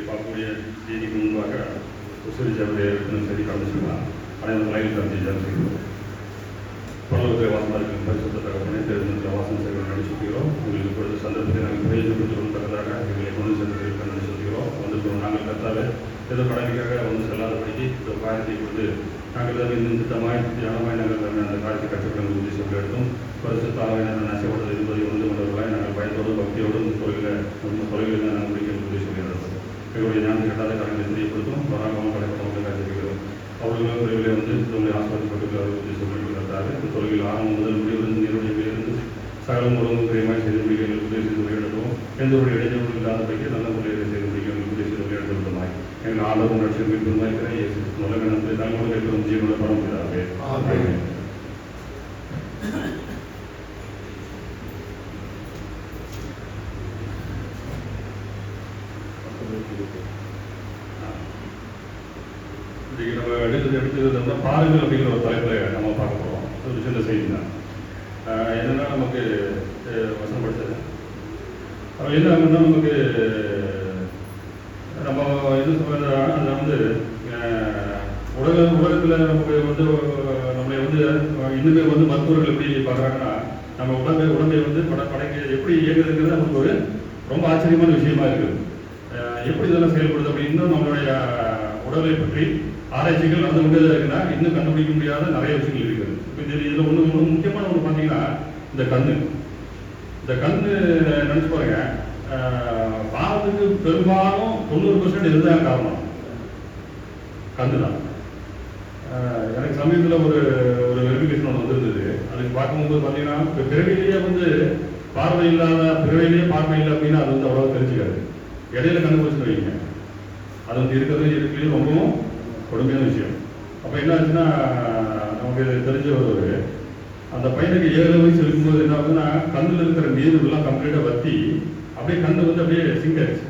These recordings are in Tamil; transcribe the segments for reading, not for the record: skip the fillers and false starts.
பார்க்கக்கூடிய செய்திக்கு முன்பாக உசிரிஜாவுடைய சரி கலந்து சொல்லலாம். அனைவரும் லைன் கலந்து செய்கிறோம். பரலோகத்தில் வாசமாக இருக்கும் பரிசுத்த தகவலை தேர்தலில் வாசம் செய்ய நடிச்சுக்கிறோம். உங்களுக்கு இப்பொழுது சந்தர்ப்பத்தை நாங்கள் பிரயோஜனப்படுத்திக் கொள்வதற்காக எங்களை கொண்டு சென்று நடிச்சுக்கிறோம். வந்திருக்கிறோம். நாங்கள் கற்றாலே ஏதோ கடமைக்காக வந்து செல்லாதபடிக்கு இந்த காரியத்தை கொண்டு நாங்கள் இன்னும் திட்டமாய் தியானமாய் நாங்கள் அந்த காரியத்தை கற்றுக்கொள்ள உத்தேசம் எடுத்தோம். பரிசுத்தாவை நாங்கள் நசைப்படுவது என்பதை வந்து கொண்டவர்களாய் நாங்கள் பயத்தோடும் பக்தியோடும் இந்த தொழிலில் நாங்கள் முடிக்க உத்தேசம் எடுத்தோம். எங்களுடைய ஞானத்தை கட்டாத காரியங்களை தெரியப்படுத்தும். வராமல் கடைப்படமாக காத்திருக்கிறோம். அவர்களும் விரைவில் வந்து தொழிலை ஆஸ்வாதிப்பட்டு உத்தேசம் எடுக்கிறார்கள். இந்த தொழில் ஆரம்பம் முதல் முடிவிலிருந்து நீருடைய பேருந்து சகலம் உலகம் கிரயமாய் செய்து முடிக்க எங்களுக்கு உதவி எடுப்போம். எந்த ஒரு இடைஞ்சலும் இல்லாதபடிக்கு நல்ல முறையில் செய்து முடிக்க எங்களுக்கு உதவி எடுத்துள்ளதாய் எங்கள் ஆதரவு லட்சம் மீட்புமாய் உலகத்தை தங்களோடு கேட்கும் ஜீவனோட படம் செய்தார்கள். இன்றைக்கு நம்ம எடுத்தது பாருங்கள் அப்படிங்கிற ஒரு தலைப்பில் நம்ம பார்க்க போகிறோம். ஒரு சின்ன செய்தி தான். என்னென்னா நமக்கு வசப்படுத்தது அப்போ என்ன ஆகுதுன்னா நமக்கு நம்ம எது சொல்கிறது அதில் வந்து உலகத்தில் நமக்கு வந்து நம்மளை வந்து இன்னுமே வந்து மருத்துவர்கள் எப்படி பார்க்குறாங்கன்னா நம்ம உடம்பை வந்து படைக்க எப்படி இயங்குறதுங்கிறது நமக்கு ஒரு ரொம்ப ஆச்சரியமான விஷயமா இருக்குது. எப்படி இதெல்லாம் செயல்படுது அப்படி இன்னும் நம்மளுடைய உடலை பற்றி ஆராய்ச்சிகள் நடந்து கொண்டே இருக்குன்னா இன்னும் கண்டுபிடிக்க முடியாத நிறைய விஷயங்கள் இருக்குது. இதில் ஒன்று முக்கியமான ஒன்று பார்த்தீங்கன்னா இந்த கண்ணு நினச்சி பாருங்க. பாவத்துக்கு பெரும்பாலும் 90% இதுதான் காரணம், கண்ணு தான். எனக்கு சமீபத்தில் ஒரு வெரிஃபிகேஷன் ஒன்று வந்திருந்தது. அதுக்கு பார்க்கும்போது பார்த்தீங்கன்னா இப்போ பிறவிலேயே வந்து பார்வை இல்லை அப்படின்னா அது வந்து அவ்வளோ தெரிஞ்சுக்காது. இடையில கண்டுபிடிச்சு வைங்க, அது வந்து இருக்கிறது ரொம்பவும் கொடுமையான விஷயம். அப்போ என்ன ஆச்சுன்னா நமக்கு தெரிஞ்ச ஒரு அந்த பையனுக்கு 7 வயசு இருக்கும்போது என்ன ஆகுதுன்னா கண்ணில் இருக்கிற நீரெல்லாம் கம்ப்ளீட்டாக வற்றி அப்படியே கண்ணு வந்து அப்படியே சிங்க் ஆயிடுச்சு.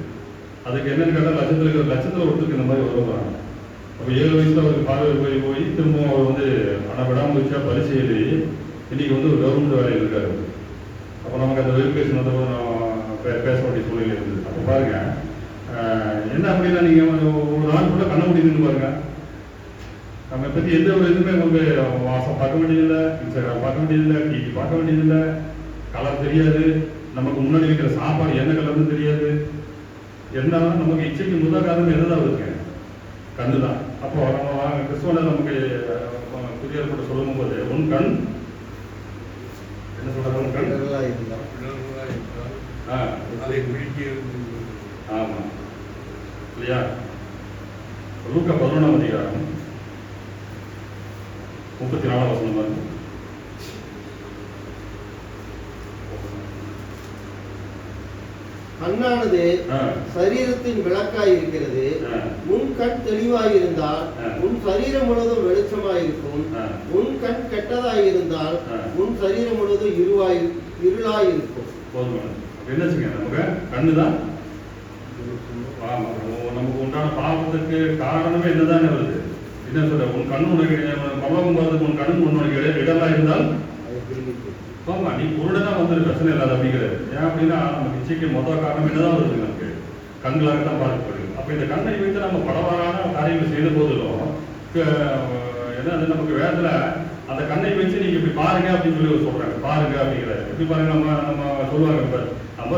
அதுக்கு என்னென்னு கேட்டால் லட்சத்தில் ஒருத்தருக்கு இந்த மாதிரி வருவாங்க. அப்போ 7 வயசுல அவருக்கு பார்வை போய் திரும்பவும் அவர் வந்து ஆனால் விடாமுயற்சியாக பரிசு எழுதி இன்னைக்கு வந்து ஒரு கவர்மெண்ட் வேலையில் இருக்காரு. அப்போ நமக்கு அந்த வெரிஃபிகேஷன் வந்து பேச வேண்டிய சூழ்நிலை இருந்தது. அப்போ பாருங்க என்ன அப்படின்னா நீங்கள் ஒரு நாள் கூட கண்ண முடியுதுன்னு பாருங்க. நம்ம பற்றி எந்த ஒரு இதுவுமே உங்களுக்கு வாசம் பார்க்க வேண்டியதில்லை, இன்ஸ்டாகிராம் பார்க்க வேண்டியதில்லை, டிவி பார்க்க வேண்டியதில்லை, கலர் தெரியாது, நமக்கு முன்னாடி வைக்கிற சாப்பாடு என்ன கலர்னு தெரியாது. என்ன நமக்கு இச்சைக்கு முதல் காரணம் என்னதான் இருக்கு, கண்ணு தான். அப்போ நம்ம கிறிஸ்துவனை நமக்கு புதிய ஏற்பாடு சொல்லும் போது உன் கண் என்ன சொல்றாங்க, உன் கண் ஆமா இல்லையா? லூக்கா 11ஆம் அதிகாரம் 34ஆம் வசனம் பாருங்க. கண்ணானது சரீரத்தின் விளக்காய் இருக்கிறது. உன் கண் தெளிவாயிருந்தால் உன் சரீரம் முழுவதும் வெளிச்சமாயிருக்கும். உன் கண் கெட்டதாயிருந்தால் உன் சரீரம் முழுவதும் இருளாயிருக்கும். என்ன செய்ய நமக்கு கண்ணுதான். நமக்கு உண்டான பாவத்துக்கு காரணமே என்னதான் வருது. என்ன சொல்ற, உன் கண்ணு உனக்கு பரலோகம் போறதுக்கு உன் கண்ணு உனக்கு இடமா இருந்தால் ஆமா நீ குருடனா வந்து பிரச்சனை இல்லாத அப்படிங்கிறது. ஏன் அப்படின்னா நமக்கு இச்சைக்கு மொதல் காரணம் என்னதான் வருது, நமக்கு கண்களாகத்தான் பாதிக்கப்படுது. அப்ப இந்த கண்ணை வைத்து நம்ம பலவாறான காரியங்கள் செய்த போதிலும் என்ன அது நமக்கு வேதத்துல அந்த கண்ணை வச்சு நீங்க இப்படி பாருங்க அப்படின்னு சொல்லி சொல்றாங்க. பாருங்க அப்படிங்கிறாரு. எப்படி பாருங்க, நம்ம சொல்லுவாங்க இப்ப நம்ம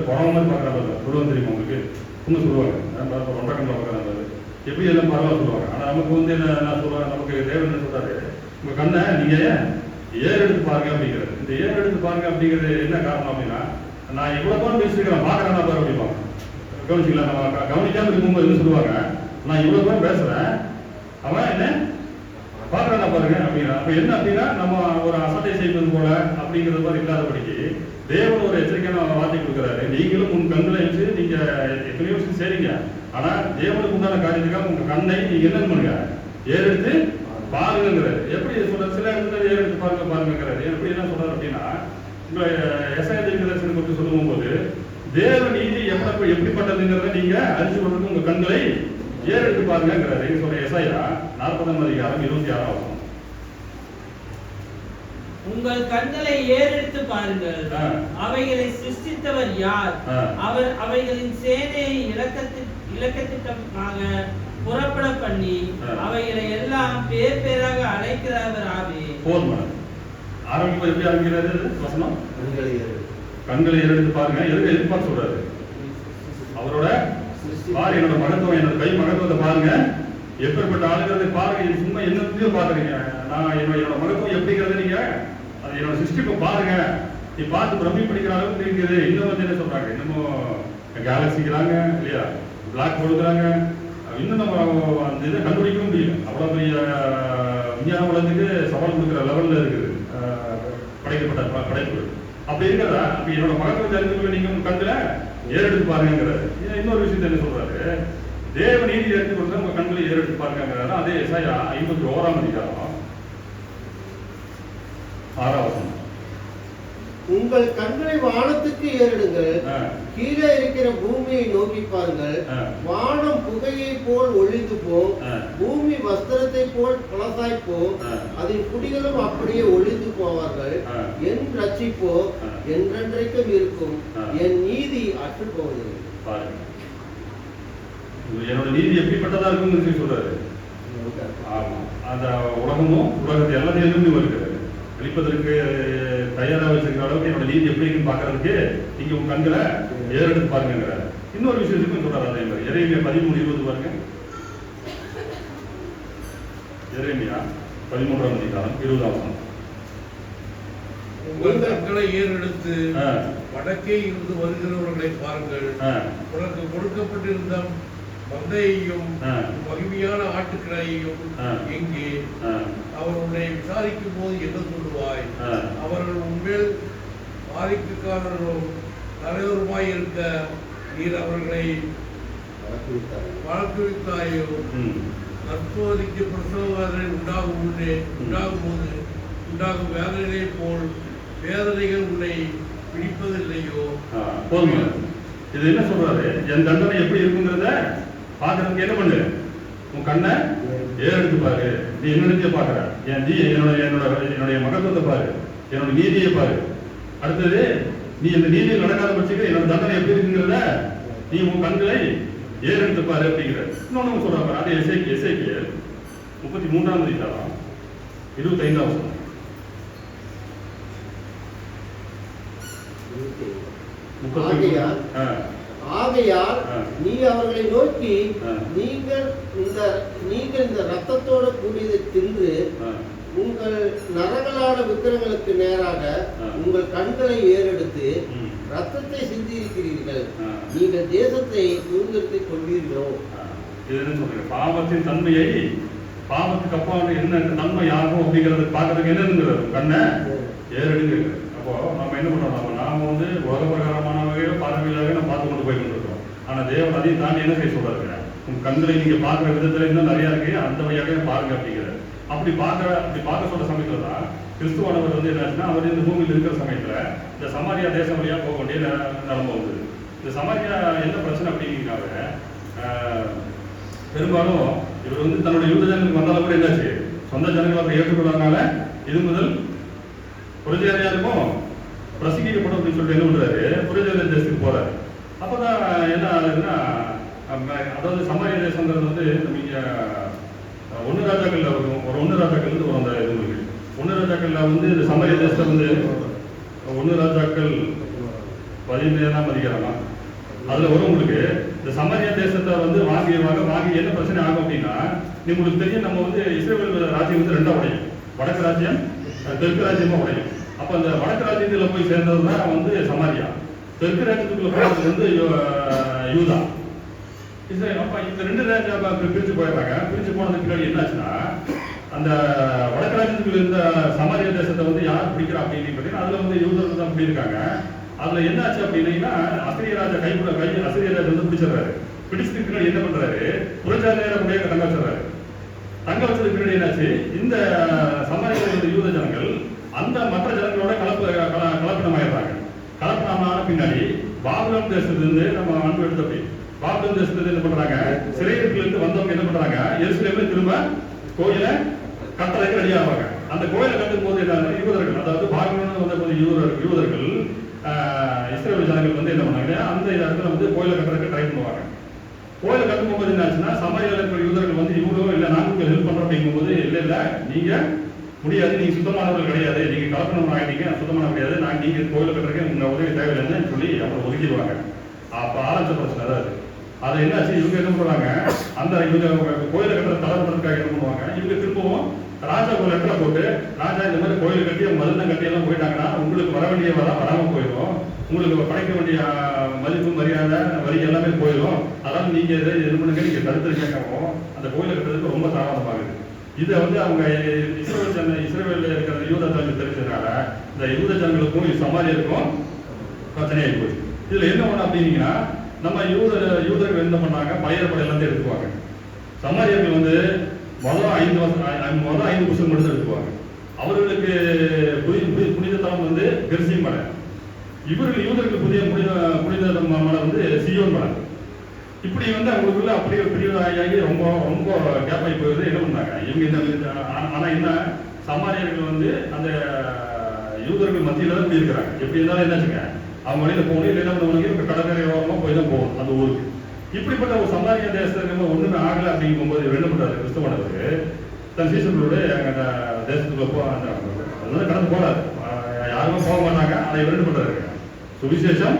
குழம்பு மாதிரி பாக்குறாங்க சொல்லுவாங்க தெரியுமா உங்களுக்கு, இன்னும் சொல்லுவாங்க ரொண்ட கண்ணில் பார்க்குறாங்க எப்படி எல்லாம் பரவாயில்ல சொல்லுவாங்க. ஆனா நமக்கு வந்து என்ன சொல்லுவாங்க, நமக்கு தேவன் என்ன சொல்றாரு, உங்க கண்ணை நீங்க ஏர் எடுத்து பாருங்க அப்படிங்கிறது. இந்த ஏர் எடுத்து பாருங்க அப்படிங்கிறது என்ன காரணம் அப்படின்னா, நான் இவ்வளவு தூரம் பேசிருக்கிறேன் பாக்குறேன்னா பாரு அப்படிப்பாங்க. கவனிச்சிங்களா? நம்ம கவனிக்காம இருக்கும்போது என்ன சொல்லுவாங்க, நான் இவ்வளவு தூரம் பேசுறேன் அவன் என்ன பாக்குறானா பாருங்க அப்படின்னா. அப்ப என்ன அப்படின்னா நம்ம ஒரு அசட்டை செய்வது போல அப்படிங்கிறது மாதிரி இல்லாதபடிக்கு தேவன் ஒரு எச்சரிக்கையான வார்த்தை கொடுக்குறாரு. நீங்களும் உன் கண்களை வச்சு நீங்க எத்தனையோ விஷயம் செய்றீங்க, ஆனா தேவனுக்கு உண்டான காரியத்துக்காக உங்க கண்ணை நீங்க என்ன பண்ணுங்க, ஏறெடுத்து பாருங்கிறாரு. எப்படி சொல்ற, சில இடத்துல ஏறெடுத்து பாருங்கிறாரு. எப்படி என்ன சொல்றாரு அப்படின்னா, உங்க எஸ்ஐ தீர்க்கதரிசனம் பற்றி சொல்லும் போது தேவ நீதி எப்படிப்பட்டதுங்கிறத நீங்க அறிஞ்சு கொண்டு உங்க கண்களை ஏறெடுத்து பாருங்கிறாரு. சொல்ற எஸ்ஐயா 40ஆம் அதிகாரம் 26ஆம் வசனம். உங்கள் கண்களை ஏறெடுத்து பாருங்கள், அவைகளை சிருஷ்டித்தவர் யார்? அவர் அவைகளின் சேனையை இலக்கத்திட்டமாக புறப்பட பண்ணி அவைகளை எல்லாம் பேர் பேராக அழைக்கிறவராவே. போதுமா? ஆரம்பிக்கும் எப்படி ஆரம்பிக்கிறாரு வசனம்? கண்களை ஏறெடுத்து பாருங்க. எதுக்கு எதிர்பார்த்து சொல்றாரு? அவரோட பாரு, என்னோட மகத்துவம், என்னோட கை மகத்துவத்தை பாருங்க, எப்பேற்பட்ட ஆளுங்கிறத பாருங்க. இது சும்மா என்னத்தையும் பாக்குறீங்க. நான் என்னோட மகத்துவம் எப்படிங்கிறத நீங்க அது என்னோட சிஸ்டத்தை பாருங்க. நீ பார்த்து பிரம்மி படிக்கிற அளவுக்கு இருக்குது. இன்னும் வந்து என்ன சொல்றாங்க, இன்னமும் கேலக்சிக்கிறாங்க இல்லையா, பிளாக் கொடுக்குறாங்க. இன்னும் நம்ம அந்த இதை கண்டுபிடிக்கவும் முடியல. அவ்வளவு பெரிய விஞ்ஞான உலகத்துக்கு சவால் கொடுக்குற லெவல்ல இருக்குது படைக்கப்பட்ட படைப்பு. அப்படி இருக்கிறதா? அப்ப என்னோட மகத்துவத்தை அறிந்துக்குள்ள நீங்க உங்க கண்ணுல ஏறெடுத்து பாருங்கிறாரு. இன்னொரு விஷயத்த என்ன சொல்றாரு, தேவ நீதி எடுத்து கொடுத்தா உங்க கண்களை ஏறெடுத்து பாருங்கிறாரு. அதே எசாயா 51ஆம் அதிகாரம் 6ஆம் வசனம். உங்கள் கண்களை வானத்துக்கு ஏறிடுங்கள், கீழே இருக்கிற பூமியை நோக்கி பாருங்கள். வானம் புகையை போல் ஒளிந்து போம், பூமி வஸ்திரத்தை போல் பழசாய் போம், அதன் குடிகளும் அப்படியே ஒளிந்து போவார்கள். என் ரட்சிப்போ என்றென்றைக்கும் இருக்கும், என் நீதி அற்று போவதில்லை. என்னோட நீதி எப்படிப்பட்டதா இருக்குன்னு சொல்றாரு. ஆமா, அந்த உலகமும் உலகத்தை எல்லாத்தையும் வருகிறது அழிப்பதற்கு தயாராக வச்சிருக்கிற அளவுக்கு என்னோட நீதி எப்படி இருக்குன்னு பாக்குறதுக்கு நீங்க உங்க கண்களை ஏறெடுத்து பாருங்க. இன்னொரு விஷயத்துக்கும் சொல்றாரு அதே மாதிரி. எரேமியா 13:20 பாருங்க. எரேமியா 13ஆம் அதிகாரம் 20ஆம் வசனம். உங்கள் கண்களை ஏறெடுத்து வடக்கே இருந்து வருகிறவர்களை பாருங்கள். உனக்கு கொடுக்கப்பட்டிருந்த மந்தையையும் மகிமையான ஆட்டுக்கிளையையும் எங்கே? அவர் உன்னை விசாரிக்கும் போது என்ன சொல்லுவாய்? அவர்கள் உண்மையில் பாதிப்புக்காரரும் தலைவருமாய் இருக்க நீர் அவர்களை வழக்குவித்தாயோ? தற்போதைக்கு பிரசவ வேதனை உண்டாகும் போது உண்டாகும் வேதனைகளை போல் வேதனைகள் உன்னை பிடிப்பதில்லையோ? போதுமா? இது என்ன சொல்றாரு, என் தண்டனை எப்படி இருக்குங்கிறத பாக்குறதுக்கு என்ன பண்ணு, உன் கண்ணை ஏறெடுத்து பாரு. நீ என்னென்னத்தையும் பாக்குற, என்னுடைய மகத்துவத்தை பாரு, என்னோட நீதியை பாரு. அடுத்தது, நீ இந்த நீதியில் நடக்காத பட்சத்துக்கு என்னோட தண்டனை எப்படி இருக்குங்கிறத நீ உன் கண்களை ஏறெடுத்து பாரு அப்படிங்கிற. இன்னொன்னு சொல்றாங்க, அதே எசேக்கியேல் 33ஆம் அதிகாரம் 25ஆம் வசனம். ஆகையால் நீ அவர்களை நோக்கி, நீங்கள் இந்த ரத்தத்தோட கூடியதை தின்று உங்கள் நரகலான விக்கிரங்களுக்கு நேராக உங்கள் கண்களை ஏறெடுத்து ரத்தத்தை சிந்தியிருக்கிறீர்கள், நீங்கள் தேசத்தை சுதந்திரத்தை கொள்வீர்களோ? இது என்ன சொல்றீங்க, பாவத்தின் தன்மையை, பாவத்துக்கு அப்பால் என்ன நன்மை ஆகும் அப்படிங்கறது பாக்குறதுக்கு என்னங்கிறது கண்ணை ஏறெடுங்க. அப்போ நம்ம என்ன பண்றோம், நாம வந்து உலக பிரகாரமான வகையில பார்வையிலாக நம்ம பார்த்து கொண்டு போய் கொண்டிருக்கோம். ஆனா தேவன் அதையும் தாண்டி என்ன செய்ய சொல்றாரு, உங்க கண்களை நீங்க பார்க்கிற விதத்துல இன்னும் நிறைய இருக்கு, அந்த வழியாக பாருங்க அப்படிங்கிறார். அப்படி பார்க்க சொல்ற சமயத்துல தான் கிறிஸ்துவானவர் வந்து என்னாச்சுன்னா, அவர் இந்த பூமியில் இருக்கிற சமயத்துல இந்த சமாரியா தேசம் வழியா போக வேண்டிய நிலைமை வந்தது. இந்த சமாரியா என்ன பிரச்சனை அப்படிங்கிறதுக்காக பெரும்பாலும் இவர் வந்து தன்னுடைய யூத ஜனங்களுக்கு வந்தாலும் கூட என்னாச்சு, சொந்த ஜனங்களை அவர் ஏற்றுக்கொள்ளாதனால இது முதல் புரஜேரியா இருக்கும் பிரசங்கிக்கப்படும் அப்படின்னு சொல்லிட்டு என்ன பண்றாரு, புரஜேரிய தேசத்துக்கு போறாரு. அப்பதான் என்ன ஆகுதுன்னா, அதாவது சமாரிய தேசங்கிறது வந்து நீங்க 1 ராஜாக்கள்ல வரும், ஒரு 1 ராஜாக்கள் வந்து வரும். அந்த இது இருக்கு 1 ராஜாக்கள்ல வந்து இந்த சமாரிய தேசத்தை வந்து 1 ராஜாக்கள் 17ஆம் அதிகாரம் அதுல வரும். உங்களுக்கு இந்த சமாரியா தேசத்தை வந்து வாங்கி என்ன பிரச்சனை ஆகும் அப்படின்னா, உங்களுக்கு தெரியும், நம்ம வந்து இஸ்ரேல் ராஜ்யம் வந்து 2ஆ உடையும், வடக்கு ராஜ்யம் தெற்கு ராஜ்யமா உடையும். அப்ப அந்த வடக்கு ராஜ்யத்துல போய் சேர்ந்ததுதான் வந்து சமாரியா, தெற்கு ராஜ்யத்துக்குள்ள போனது வந்து யூதா. அப்ப இந்த 2 ராஜ்யம் பிரிச்சு போயிடுறாங்க. பிரிச்சு போனதுக்கு பின்னாடி என்னாச்சுன்னா, அந்த வடக்கு ராஜ்யத்துக்குள்ள இருந்த சமாரியா தேசத்தை வந்து யார் பிடிக்கிறா அப்படின்னு பார்த்தீங்கன்னா, அதுல வந்து யூதர்கள் தான் பிடிச்சிருக்காங்க. அதுல என்ன ஆச்சு அப்படின்னா, அசிரிய ராஜா அசிரிய ராஜா வந்து பிடிச்சிடறாரு. பிடிச்சதுக்கு பின்னாடி என்ன பண்றாரு, புரஜாதியார கூட தங்க வச்சிடறாரு. தங்க வச்சதுக்கு பின்னாடி என்னாச்சு, இந்த சமாரியா யூத ஜனங்கள் அந்த மற்ற ஜனங்களோட கலப்பினம் ஆயிடுறாங்க. கலப்பினமான பின்னாடி பாபிலோன் தேசத்திலிருந்து நம்ம அன்பு எடுத்தபடி பாபிலோன் தேசத்துல என்ன பண்றாங்க, சிறையிருப்பில் இருந்து வந்தவங்க என்ன பண்றாங்க, எருசலேம்ல திரும்ப கோயிலை கட்டளைக்கு ரெடி ஆவாங்க. அந்த கோயிலை கட்டும் போது என்ன, யூதர்கள், அதாவது பாபிலோன் வந்த யூதர்கள் இஸ்ரேல் ஜனங்கள் வந்து என்ன பண்ணாங்க, அந்த இடத்துல வந்து கோயிலை கட்டுறதுக்கு ட்ரை பண்ணுவாங்க. கோயிலை கட்டும் போது என்ன ஆச்சுன்னா சமாரியாவில் இருக்கிற யூதர்கள் வந்து இவங்களும் இல்லை நாங்கள் ஹெல்ப் பண்றோம் அப்படிங்கும்போது இல்லை நீங்க முடியாது, நீங்க சுத்தமானவர்கள் கிடையாது, நீங்க கலப்பணம் ஆகிட்டீங்க, சுத்தமானவர்கள் கிடையாது, நான் நீங்க கோயிலை கட்டுறதுக்கு உங்க உதவி தேவையில்லைன்னு சொல்லி அவங்க ஒதுக்கிடுவாங்க. அப்ப ஆரம்பிச்ச பிரச்சனை அதாவது அதை என்னாச்சு, இவங்க என்ன பண்ணுவாங்க, அந்த இவங்க கோயிலை கட்டுற தலைவர்களுக்காக என்ன பண்ணுவாங்க, இவங்க திரும்பவும் ராஜா ஒரு லெட்டரை போட்டு, ராஜா இந்த மாதிரி கோயில் கட்டி மதுரம் கட்டி எல்லாம் போயிட்டாங்கன்னா உங்களுக்கு வர வேண்டிய வராம போயிடும், உங்களுக்கு படைக்க வேண்டிய மதிப்பு மரியாதை வரி எல்லாமே போயிடும், அதனால நீங்க இதை இது பண்ணுங்க, நீங்க தடுத்துருக்கவும் அந்த கோயிலை கட்டுறதுக்கு ரொம்ப தாமதமாகுது. இதை வந்து அவங்க இஸ்ரேலில் இருக்கிற யூத ஜனங்கள் தெரிஞ்சதுனால இந்த யூத ஜனங்களுக்கும் சமாரியருக்கும் பிரச்சனையாகி போச்சு. இதுல என்ன பண்ண அப்படின்னீங்கன்னா, நம்ம யூதர்கள் என்ன பண்ணாங்க, பழைய படை எல்லாத்தையும் எடுத்துக்குவாங்க. சமாரியர்கள் வந்து முதல் 5 வருஷம் மட்டும் எடுத்துக்குவாங்க. அவர்களுக்கு புனித தலம் வந்து பெருசியம் மலை, இவர்கள் யூதர்களுக்கு புனித மலை வந்து சியோன் மலை. இப்படி வந்து அவங்களுக்குள்ள அப்படியே பிரிவாகி ரொம்ப ரொம்ப கேப் ஆகி போயிடுது. என்ன பண்ணாங்க இவங்க இந்த ஆனா என்ன சமாரியர்கள் வந்து அந்த யூதர்கள் மத்தியில தான் இப்படி இருக்கிறாங்க. எப்படி இருந்தாலும் என்னாச்சுங்க, அவங்க வழியில போகணும், இல்லை என்ன பண்ணுவாங்க, கடற்கரை ஓரமா போய் தான் போகணும் அந்த ஊருக்கு. இப்படிப்பட்ட ஒரு சமாரிய தேசத்துல ஒண்ணுமே ஆகலை அப்படிங்கும் போது என்ன பண்றாரு கிறிஸ்தவனுக்கு, தன் சீசர்களோட தேசத்துக்குள்ள அதனால கடந்து போறாரு, யாருமே போக மாட்டாங்க. அதை என்ன பண்றாரு, சுவிசேஷம்.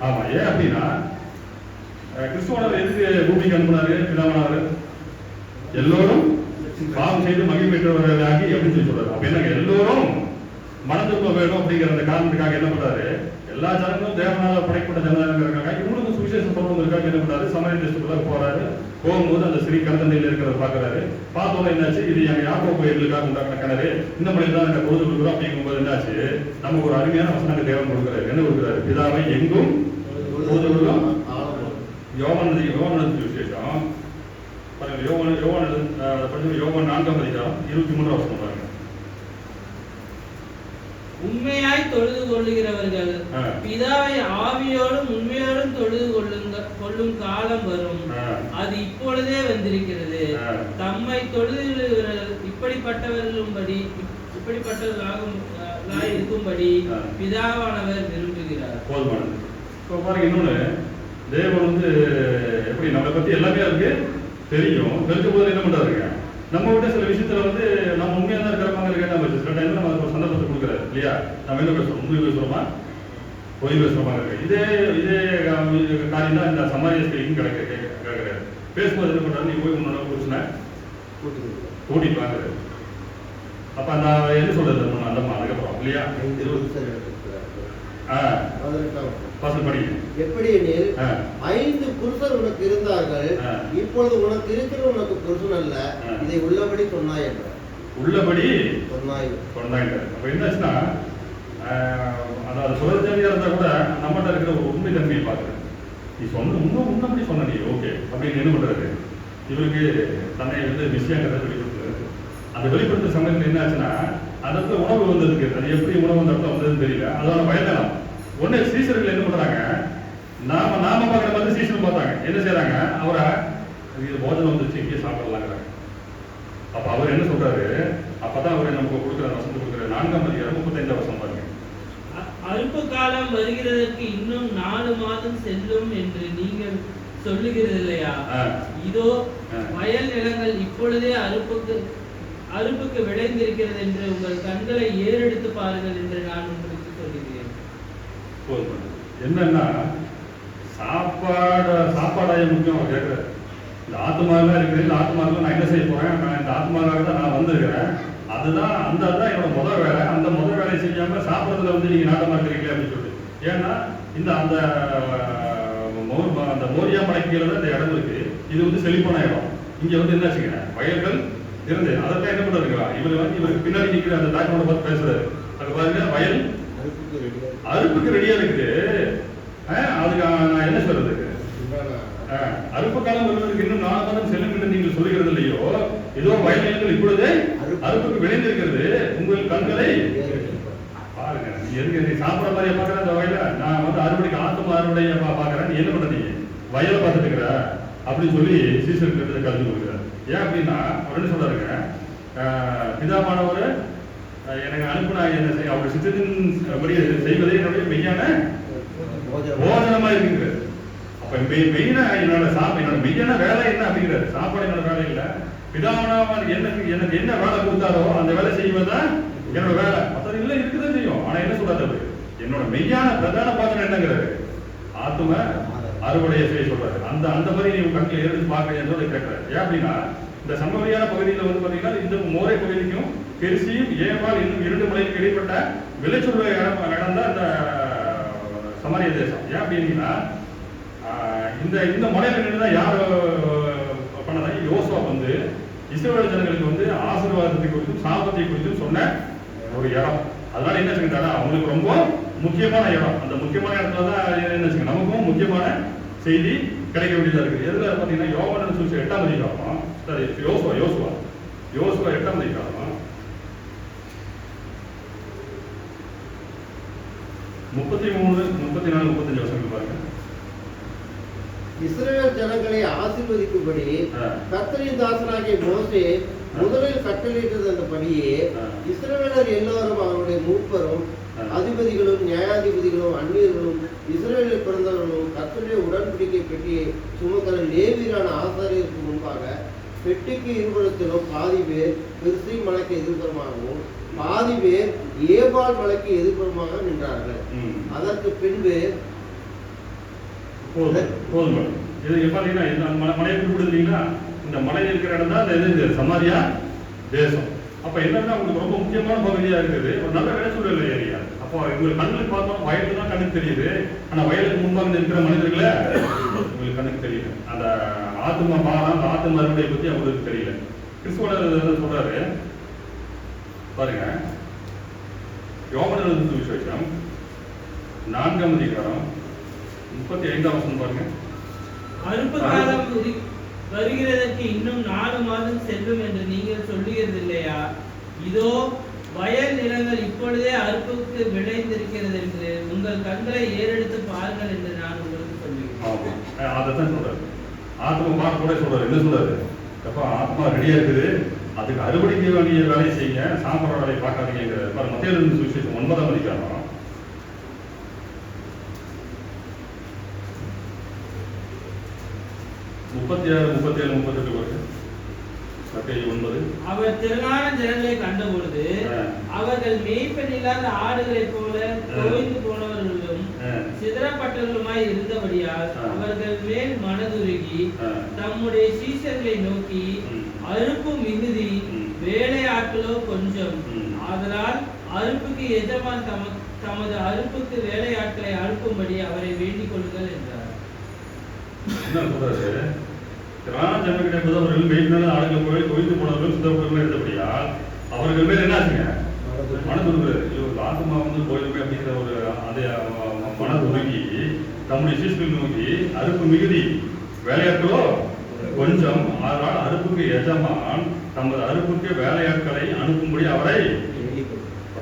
ஆமா, ஏன் அப்படின்னா கிறிஸ்துவனர் எதுக்கு பூமிக்கு அனுப்பினாரு, பிதாவானாரு, எல்லோரும் பாவம் செய்து மகிமை பெற்றவர்களாகி அப்படின்னு சொல்லி சொல்றாரு. அப்ப என்னங்க, எல்லோரும் மனதிரும்ப வேணும் அப்படிங்கிற அந்த காரணத்துக்காக என்ன பண்றாரு, எல்லா ஜனங்களும் தேவனால படைக்கப்பட்ட ஜனதாங்கிறதுக்காக இவங்களுக்கு சுவிசேஷம் சொல்றதுக்காக என்ன பண்றாரு, சமாரிய தேசத்துக்குள்ள போறாரு. போகும்போது அந்த ஸ்ரீ கருத்தண்டையில் இருக்கிறத பாக்குறாரு. பார்த்தோம் என்னாச்சு, இது எங்க யாக்கோபு எங்களுக்காக உண்டாக்குன கிணறு, இந்த மொழியில் தான் நாங்கள் பொழுது கொடுக்குறோம் அப்படிங்கும்போது என்னாச்சு, நமக்கு ஒரு அருமையான வசனங்க தேவன் கொடுக்குறாரு. என்ன கொடுக்குறாரு, பிதாவை எங்கும் பொழுதுகளும் யோவான் விசேஷம் பாருங்க. யோவான் 4ஆம் அதிகாரம் 23ஆம் வசனம் பாருங்க. உண்மையாய் தொழுது கொள்ளுகிறவர்கள் பிதாவை ஆவியோடும் உண்மையோடும் தொழுது கொள்ளும் காலம் வரும், அது இப்பொழுதே வந்திருக்கிறது. தம்மை தொழுதுகிறவர்கள் இப்படிப்பட்டவர்களாக இருக்கும்படி பிதாவானவர் விரும்புகிறார். போதுமானது. இப்போ பாருங்க, இன்னொன்னு தேவன் வந்து எப்படி நம்மளை பத்தி எல்லாமே இருக்கு தெரியும். தெரிஞ்ச போது என்ன பண்றாருங்க, நம்ம விட்ட சில விஷயத்துல வந்து நம்ம உண்மையா தான் இருக்கிறவங்க கேட்டா சில டைம்ல நம்ம ஒரு சந்தர்ப்பத்தை கொடுக்குறாரு இல்லையா. நம்ம என்ன பேசுறோம், உண்மை பேசுறோமா பொய் பேசுறோமா இருக்கு. இதே காரியம் தான் இந்த சமாரிய ஸ்திரீக்கும் கேட்கிறாரு. பேசும்போது என்ன பண்றாரு, நீ போய் உன்னோட புருஷனை கூட்டிட்டு வாங்குறாரு. அப்ப அந்த என்ன சொல்றது அந்த அதுக்கப்புறம் இல்லையா, எப்படி எனில் 5 புருஷர் உனக்கு இருந்தார்கள், இப்பொழுது உனக்கு இருக்கிற உனக்கு புருஷன் அல்ல, இதை உள்ளபடி சொன்னாய் என்ற உள்ளபடி சொன்னாய். அப்ப என்னாச்சுன்னா, அதாவது சொல்ற தேவையா இருந்தா கூட நம்மகிட்ட இருக்கிற ஒரு உண்மை தன்மையை பாக்குறேன். நீ சொன்ன உண்மைப்படி சொன்ன நீ ஓகே அப்படின்னு என்ன பண்றது, இவருக்கு தன்னை வந்து விஷயங்கிறத வெளிப்படுத்துறது. அந்த வெளிப்படுத்துற சமயத்தில் என்ன ஆச்சுன்னா, அந்த இடத்துல உணவு வந்ததுக்கு அது எப்படி உணவு அந்த இடத்துல வந்ததுன்னு தெரியல. அதோட பயந்தலாம் உடனே சீசர்கள் என்ன பண்றாங்க, நாம பார்க்குற மாதிரி சீசன் பார்த்தாங்க. என்ன செய்யறாங்க, அவரை இது போஜனம் வந்துச்சு இங்கே சாப்பிடலாங்கிறாங்க. அப்ப அவர் என்ன சொல்றாரு, அப்பதான் அவரை நமக்கு கொடுக்குற வசந்து கொடுக்குற 4ஆம் அதிகாரம் 35ஆம் வசனம் பாருங்க. அறுப்பு காலம் வருகிறதற்கு இன்னும் 4 மாதம் செல்லும் என்று நீங்கள் சொல்லுகிறது இல்லையா? இதோ வயல் நிலங்கள் இப்பொழுதே அறுப்புக்கு விளைந்திருக்கிறது என்று உங்கள் கண்களை ஏறெடுத்து பாருங்கள் என்று நான் உங்களுக்கு சொல்லுகிறேன். என்னன்னா சாப்பாடாய முக்கியம் அவர் கேட்கிறார். இந்த ஆத்மாவெல்லாம் இருக்குது, இந்த ஆத்மாவில் நான் என்ன செய்ய போறேன், நான் இந்த ஆத்மாவாக தான் நான் வந்திருக்கிறேன், அதுதான் அதுதான் என்னோட முதல் வேலை. அந்த முதல் வேலையை செய்யாம சாப்பிட்றதுல வந்து நீங்க நாட்டமா இருக்கிறீங்களே அப்படின்னு சொல்லிட்டு. ஏன்னா அந்த மோரியா மலைக்கீழ தான் இந்த இடம் இருக்கு. இது வந்து செழிப்பான இடம். இங்க வந்து என்ன வச்சுக்க வயல்கள் இருந்து அதெல்லாம் என்ன பண்றாருங்களா, இவருக்கு பின்னாடி நிற்கிற அந்த டாக்டரோட பார்த்து பேசுறாரு. அது பாருங்க, வயல் அறுப்புக்கு ரெடியா இருக்குது. அதுக்கு நான் என்ன சொல்றதுக்கு, அறுப்பு காலம் வருவதற்கு இன்னும் 4 மாதம் செல்லும் என்று நீங்கள் சொல்லுகிறது இல்லையோ, ஏதோ வயல்கள் இப்பொழுதே அறுப்புக்கு விளைந்திருக்கிறது, உங்கள் கண்களை பாருங்க. நீ சாப்பிட மாதிரியா பாக்குற அந்த வயல, நான் வந்து அறுவடைக்கு ஆத்மா அறுவடைய பாக்குறேன், நீ என்ன பண்ண, நீ வயலை பார்த்துட்டு இருக்கிற அப்படின்னு சொல்லி சீசருக்கு கலந்து கொடுக்குறாரு. ஏன் அப்படின்னா அவர் என்ன சொல்றாருங்க, பிதாவானவர் எனக்கு அனுப்புனா என்ன செய்ய, அவர் சித்தத்தின் செய்வதே என்னுடைய மெய்யான போதனமா இருக்குங்க. அப்ப அப்ப மெயினா என்னோட மெய்யான வேலை என்ன அப்படிங்கிறாரு. சாப்பாடு என்னோட வேலை இல்ல, பிதாவானவர் எனக்கு என்ன வேலை கொடுத்தாரோ அந்த வேலை செய்வதுதான் என்னோட வேலை. மற்றது இல்லை இருக்குதான் செய்யும். ஆனா என்ன சொல்றாரு அவரு, என்னோட மெய்யான பிரதான பாத்திரம் என்னங்கிறாரு, ஆத்தும அறுவடையை செய்ய சொல்றாரு. அந்த மாதிரி நீ கண்ணில் எடுத்து பார்க்க கேட்கிறாரு. ஏன் அப்படின்னா இந்த சமவெளியான பகுதியில் வந்து பாத்தீங்கன்னா இந்த மோரை பகுதிக்கும் பெருசியும் ஏவால் இன்னும் 2 மலைக்கு இடைப்பட்ட விளைச்சல் இடம் தான் இந்த சமாரிய தேசம். ஏன் அப்படின்னா இந்த மலையில நின்றுதான் யார் பண்ணதா, யோசுவா வந்து இஸ்ரவேல் ஜனங்களுக்கு வந்து ஆசீர்வாதத்தை குறித்தும் சாபத்தை குறித்தும் சொன்ன ஒரு இடம். அதனால என்ன செஞ்சாரா, அவங்களுக்கு ரொம்ப முக்கியமான இடம். அந்த முக்கியமான இடத்துல தான் என்ன செய்ய நமக்கும் முக்கியமான செய்தி கிடைக்க வேண்டியதா இருக்கு. எதுல பாத்தீங்கன்னா யோவான் சுவிசேஷம் 8ஆம் அதிகாரம், சரி யோசுவா 8ஆம் அதிகாரம் 33, 34, 35 வசனங்கள் பாருங்க. இஸ்ரவேல் ஜனங்களை ஆசீர்வதிக்கும்படி கர்த்தரின் தாசனாகிய மோசே முதலில் கட்டளையிட்டதன்படியே இஸ்ரவேலர் எல்லாரும் அவருடைய மூப்பரும் அதிபதிகளும் நியாயாதிபதிகளும் அந்நியர்களும் இஸ்ரவேலில் பிறந்தவர்களும் கர்த்தருடைய உடன்படிக்கை பெட்டியை சுமக்கிற லேவியரான ஆசாரியருக்கு முன்பாக பெட்டிக்கு இருபுறத்திலும் பாதி பேர் பெருசி மலைக்கு எதிர்ப்புறமாகவும் பாதி பேர் ஏபால் மலைக்கு எதிர்ப்புறமாக நின்றார்கள். அதற்கு பின்பு இது பாத்தீங்கன்னா இந்த மலையை குறிப்பிடுறீங்களா, இந்த மலை இருக்கிற இடம் தான் இந்த சமாரியா தேசம். அப்ப என்னன்னா உங்களுக்கு ரொம்ப முக்கியமான பகுதியா இருக்குது, ஒரு நல்ல விளைச்சல் ஏரியா. அப்போ உங்களுக்கு கண்ணுக்கு பார்த்தோம் வயலுக்கு தான் கண்ணுக்கு தெரியுது, ஆனா வயலுக்கு முன்பாக இருக்கிற மனிதர்களை உங்களுக்கு கண்ணுக்கு தெரியல. அந்த ஆத்தும பாரம், அந்த ஆத்தும அறுவடை பத்தி அவங்களுக்கு தெரியல. கிறிஸ்துவ சொல்றாரு பாருங்க, யோவான் சுவிசேஷம் 4ஆம் அதிகாரம் 35ஆம் வசனம் பாருங்க. அறுப்பு காலம் வருகிறதற்கு இன்னும் 4 மாதம் செல்லும் என்று நீங்கள் சொல்லுகிறது இல்லையா? இதோ வயல் நிலங்கள் இப்பொழுதே அறுப்புக்கு விளைந்திருக்கிறது என்று உங்கள் கண்களை ஏறெடுத்து பாருங்கள் என்று நான் உங்களுக்கு சொல்லுகிறேன். அதான் சொல்றாரு, ஆத்மா பார்க்க கூட சொல்றாரு. என்ன சொல்றாரு, அப்ப ஆத்மா ரெடியா இருக்குது, அதுக்கு அறுவடைக்கு வேண்டிய வேலையை செய்யுங்க, சாப்பிட்ற வேலையை பார்க்காதீங்க. மத்தேயு சுவிசேஷம் 9ஆம் அதிகாரம் 36, 37, 38 வருது. மத்தேயு 9. அவர் திரளான ஜனங்களை கண்டபொழுது அவர்கள் மேய்ப்பன் இல்லாத ஆடுகளைப் போல தோய்ந்து போனவர்களும் சிதறப்பட்டவர்களுமாய் இருந்தபடியால் அவர்கள் மேல் மனதுருகி தம்முடைய சீஷர்களை நோக்கி, அறுப்பு மிகுதி, வேலையாட்களோ கொஞ்சம். ஆதலால் அறுப்புக்கு எஜமான் தமது அறுப்புக்கு வேலையாட்களை அனுப்பும்படி அவரை வேண்டிக் கொள்ளுங்கள் என்றார். என்ன சொல்றாரு, ஜனகிட்ட அவர்கள் மெய்ப்பினால ஆளுங்க போய் தொய்ந்து போனவர்கள் சுத்தப்பட்டவர்கள் இருந்தபடியால் அவர்கள் மேல் என்ன ஆச்சுங்க, மனதுருகு. ஆத்மா வந்து போயிருமே அப்படிங்கிற ஒரு அதை மனதுருகி தம்முடைய சீஸ்கள் நோக்கி, அறுப்பு மிகுதி, வேலையாட்களோ கொஞ்சம், அதனால் அறுப்புக்கு எஜமான் தமது அறுப்புக்கு வேலையாட்களை அனுப்பும்படி அவரை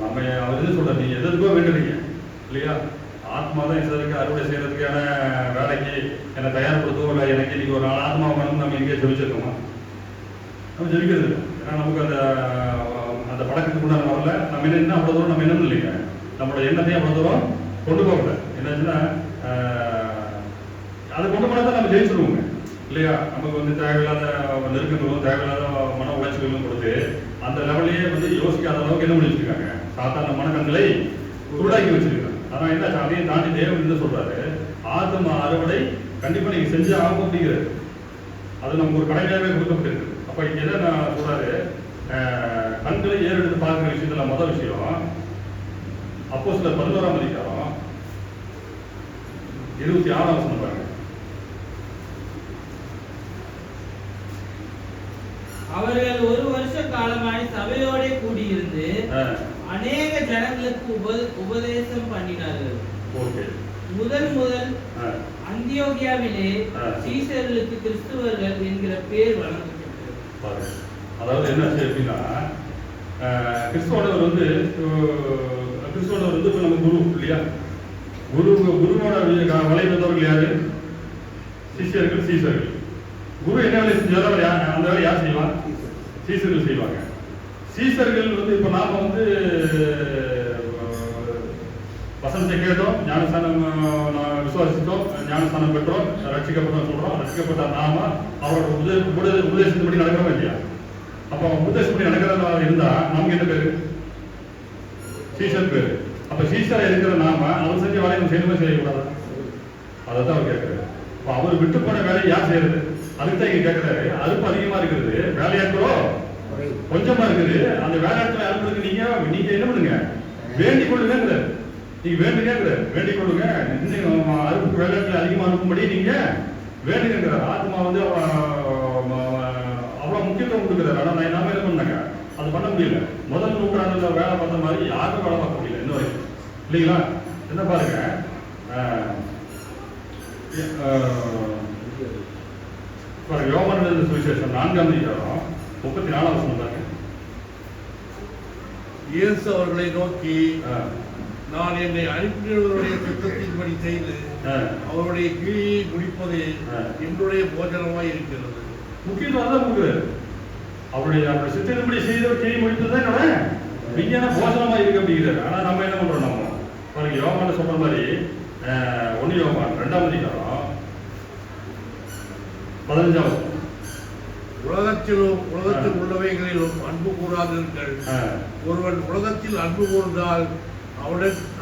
நம்ம அவர் என்ன சொல்றாரு, நீங்க எதற்கோ வேண்டுறீங்க இல்லையா, ஆத்மா தான் இசைக்கு அறுவடை செய்யறதுக்கான வேலைக்கு என்னை தயார்படுத்தோ இல்லை, எனக்கு இன்னைக்கு ஒரு நாள் ஆத்மா வேணும்னு நம்ம எங்கேயே ஜெபிச்சிருக்கோமா? நம்ம ஜெபிக்கிறது இல்லை. ஏன்னா நமக்கு அந்த பழக்கத்துக்கு உண்டான வரல. நம்ம என்ன அவ்வளோ தூரம் நம்ம என்னன்னு இல்லைங்க, நம்மளோட எண்ணத்தையும் அவ்வளோ தூரம் கொண்டு போகல. என்னாச்சுன்னா அதை கொண்டு போனால் தான் நம்ம ஜெயிச்சிருவோங்க இல்லையா. நமக்கு வந்து தேவையில்லாத நெருக்கங்களும் தேவையில்லாத மன உளைச்சல்களும் கொடுத்து அந்த லெவல்லையே வந்து யோசிக்காத அளவுக்கு என்ன பண்ணி வச்சிருக்காங்க, சாதாரண மனக்கண்களை குருடாக்கி வச்சிருக்காங்க. ஆனா என்ன அதையும் தாண்டி தேவன் என்ன சொல்றாரு, ஆத்ம அறுவடை கண்டிப்பா நீங்க செஞ்சு ஆகும் அப்படிங்கிறது. அது நமக்கு ஒரு கடையாகவே கொடுக்கப்பட்டிருக்கு. அப்ப இங்க என்ன சொல்றாரு, கண்களை ஏறெடுத்து பார்க்கிற விஷயத்துல முதல் விஷயம் அப்போஸ்தலர் 11ஆம் அதிகாரம் 26ஆம் வசனம் பாருங்க. அவர்கள் 1 வருஷ காலமாய் சபையோட கூடியிருந்து அநேக ஜனங்களுக்கு உபதேசம் பண்ணினார்கள். முதல் அந்தியோகியாவிலே சீஷர்களுக்கு கிறிஸ்துவர்கள் என்கிற பேர் வழங்கப்பட்டது. அதாவது என்ன அப்படின்னா, கிறிஸ்துவனர் வந்து நம்ம குரு இல்லையா, குருவோட வலை வந்தவர்கள் யாரு, சீஷர்கள். குரு என்ன வேலை செஞ்சாலும் அந்த வேலை யார் செய்வாங்க, சீஷர்கள் செய்வாங்க. சீஷர்கள் வந்து இப்ப நாம வந்து வசனத்தை கேட்டோம், ஞானஸ்தானம் விசுவாசித்தோம், ஞானஸ்தானம் பெற்றோம், ரட்சிக்கப்பட்டோம் சொல்றோம். ரட்சிக்கப்பட்ட நாம அவரோட உபதேசத்தின்படி நடக்கிறோம் இல்லையா? அப்ப உபதேசப்படி நடக்கிறதா இருந்தா நமக்கு என்ன பேரு? சீஷர் பேரு. அப்ப சீஷரா இருக்கிற நாம அவர் செஞ்ச வேலையை நம்ம செய்யணுமே செய்யக்கூடாதா? அதைத்தான் அவர் கேட்கிறாரு. அப்ப அவர் விட்டு போன வேலையை யார் செய்யறது? அதுக்கு தான் இங்க கேட்கிறாரு. அறுப்பு அதிகமா இருக்குது, வேலையாட்களோ கொஞ்சமா இருக்குது. அந்த வேலையாட்களை அறுப்புக்கு நீங்க என்ன பண்ணுங்க? வேண்டிக் கொள்ளுங்கிறாரு. நீங்க வேண்டுங்கிறாரு, வேண்டிக் கொள்ளுங்க. இன்னும் அறுப்பு வேலையாட்களை அதிகமா அனுப்பும்படி நீங்க வேண்டுங்கிறார். ஆத்மா வந்து அவ்வளவு முக்கியத்துவம் கொடுக்குறாரு. ஆனா நாம என்ன பண்ணாங்க? அது பண்ண முடியல. முதல் நூற்றாண்டுல வேலை பார்த்த மாதிரி யாருக்கும் வேலை பார்க்க முடியல இன்ன வரைக்கும், இல்லைங்களா? என்ன பாருங்க, யோவான் எழுதின சுவிசேஷம் 4ஆம் அதிகாரம் 34ஆம் வசனம் பாருங்க. இயேசு அவர்களை நோக்கி, நான் என்னை அனுப்பினவருடைய சித்தத்தின்படி செய்து அவருடைய கிரியை முடிப்பதே என்னுடைய போஜனமாய் இருக்கிறது. முக்கியத்துவம் தான் கொடுக்குறாரு. அவருடைய சித்தத்தின்படி செய்த கிரியை முடிப்பது தான் என்னோட விஞ்ஞான போஜனமா இருக்கு அப்படிங்கிறாரு. ஆனா நம்ம என்ன பண்றோம்? நம்ம பாருங்க, யோவான் சொல்ற மாதிரி 1 யோவான் 2ஆம் அதிகாரம் 15ஆம் வசனம். உலகத்தில் உள்ளவைகளிலும் அன்பு கூறாதீர்கள். ஒருவன் உலகத்தில் அன்பு கூர்ந்தால்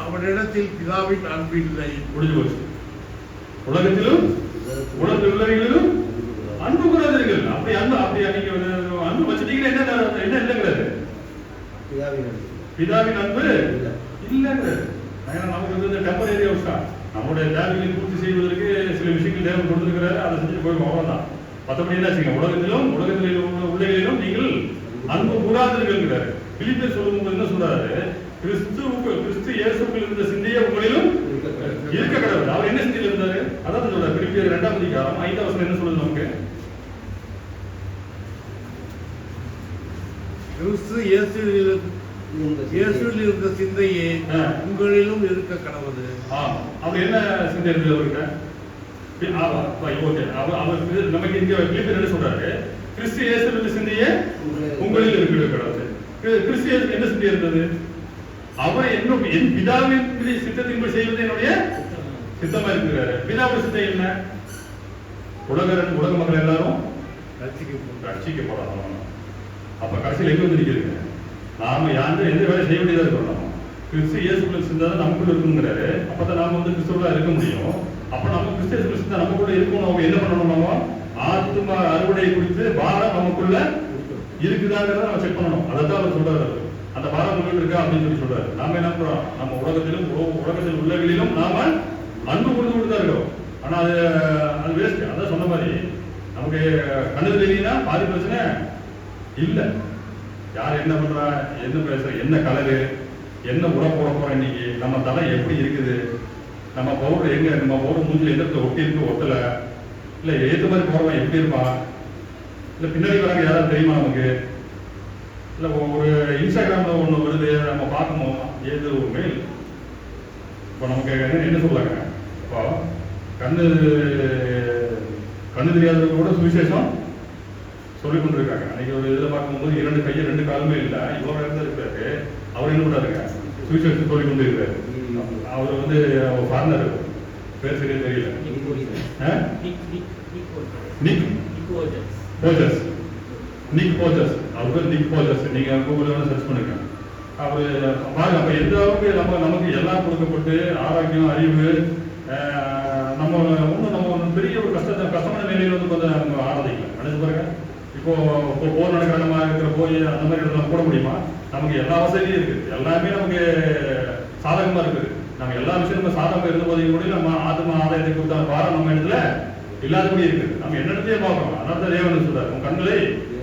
அவனிடத்தில் பிதாவின் அன்பு இல்லை. முடிஞ்சு போச்சு. உலகத்திலும் உலகத்தில் உள்ளவைகளிலும் அன்பு கூறாதீர்கள். அப்படி நீங்க அன்பு வச்சுட்டீங்கன்னா என்ன இல்லைங்கிறது? பிதாவின் அன்பு இல்லைங்கிறது. நமக்கு வந்து டெம்பரரி அவஸ்தா, நம்முடைய தேவைகளை பூர்த்தி செய்வதற்கு சில விஷயங்கள் தேவை கொடுத்துருக்கிறாரு. அதை செஞ்சுட்டு போயிடும், அவ்வளவுதான். மற்றபடி என்ன செய்யுங்க? உலகத்தில் உள்ளவைகளிலும் நீங்கள் அன்பு கூறாதீர்கள்ங்கிறாரு. பிலிப்பியர் சொல்லும்போது என்ன சொல்றாரு? கிறிஸ்து இயேசுக்குள் இருந்த சிந்தையே உங்களிலும் இருக்க கடவுள். அவர் என்ன சிந்தையில் இருந்தாரு? அதான் சொல்றாரு. பிலிப்பியர் 2ஆம் அதிகாரம் 5ஆம் வசனம் என்ன சொல்லுது நமக்கு? கிறிஸ்து இயேசுவில் இருந்த சிந்தையே உங்களிலும் இருக்க கடவுள். அவர் என்ன சிந்தை இருந்தது அவருக்கு? நமக்கு இங்க பிலிப்பியர் என்ன சொல்றாரு? கிறிஸ்து இயேசுவில் இருந்த சிந்தையே உங்களில் இருக்கிற கடவுள். கிறிஸ்து இயேசுக்கு என்ன சிந்தை இருந்தது? அவரை என் பிதாவின் சித்தத்தின்படி செய்வது என்னுடைய சித்தமா இருக்கிறாரு. பிதாவுடைய சித்தம் என்ன? உலக மக்கள் எல்லாரும் ரட்சிக்கப்படணும். அப்ப கடைசியில் எங்க வந்து நிற்கிறீங்க? நாம யாரும் எந்த வேலை செய்ய வேண்டியதா இருக்கிறோம். நம்ம கிறிஸ்து இயேசுக்குள்ள சிந்தா நமக்குள்ள இருக்குங்கிறாரு. அப்பதான் நாம வந்து கிறிஸ்துவா இருக்க முடியும். அப்ப நம்ம கிறிஸ்து இயேசுக்குள்ள சிந்தா நமக்குள்ள இருக்கணும். அவங்க என்ன பண்ணணும்? நம்ம ஆத்மா அறுவடை குறித்து பாரம் நமக்குள்ள இருக்குதாங்கிறத நம்ம செக் பண்ணணும். அதைத்தான் அவர் சொல்றாரு. அந்த பாரம் உள்ள இருக்கா அப்படின்னு சொல்லி சொல்றாரு. நாம என்ன பண்றோம்? நம்ம உலகத்தில் உள்ளவர்களிலும் நாம அன்பு கொடுத்து தான் இருக்கோம். ஆனா அது வேஸ்ட். அதான் சொன்ன மாதிரி நமக்கு கண்ணு தெரியலன்னா பாதி பிரச்சனை இல்ல. யார் என்ன பண்றா, என்ன பேசுற, என்ன கலரு, என்ன உர போட போறோம், இன்னைக்கு நம்ம தலை எப்படி இருக்குது, நம்ம பவுடர் எங்க, நம்ம பவுடர் மூஞ்சில எந்த ஒட்டி இருக்கு ஒட்டல, இல்ல ஏத்த மாதிரி போறவன் எப்படி இருப்பான், இல்ல பின்னாடி வராங்க யாராவது தெரியுமா நமக்கு, இல்ல ஒரு இன்ஸ்டாகிராம்ல ஒண்ணு வருது நம்ம பார்க்கணும், எதுவுமே இல்லை. இப்போ நமக்கு என்ன சொல்றாங்க? இப்போ கண்ணு தெரியாதவங்க கூட சுவிசேஷம் சொல்லிக் கொண்டிருக்காங்க. அன்னைக்கு ஒரு இதுல பார்க்கும்போது 2 கையும் 2 காலுமே இல்ல, இவ்வளவு நேரத்தில் இருக்காரு. அவர் என்ன பண்றாருங்க? சுவிசேஷம் சொல்லிக் கொண்டு இருக்காரு. அவர் வந்து ஃபாரினர், பேர் சரியா தெரியல. நிக் போஜஸ், அவர் பேர் நிக் போஜஸ். நீங்க கூகுள்ல சர்ச் பண்ணுங்க. அவரு பாருங்க. அப்ப எந்த அளவுக்கு நமக்கு எல்லாம் கொடுக்கப்பட்டு ஆரோக்கியம், அறிவு, நம்ம பெரிய ஒரு கஷ்டமான நிலையில வந்து கொஞ்சம் நம்ம ஆராதிக்கலாம். நினைச்சு பாருங்க. இப்போ போர் நடக்கிற இடமா இருக்கிற போய் அந்த மாதிரி இடத்துல போட முடியுமா? நமக்கு எல்லா வசதியும் இருக்குது, எல்லாமே நமக்கு சாதகமா இருக்குது. நம்ம எல்லா விஷயமும் சாதகமா இருந்த போதையும் கூட நம்ம ஆத்ம ஆதாயத்தை கொடுத்தான பாரம் நம்ம இடத்துல இல்லாதபடி இருக்குது. நம்ம என்ன இடத்தையே பார்க்கணும். அதனால தேவன் சொல்றாரு, உங்க கண்களை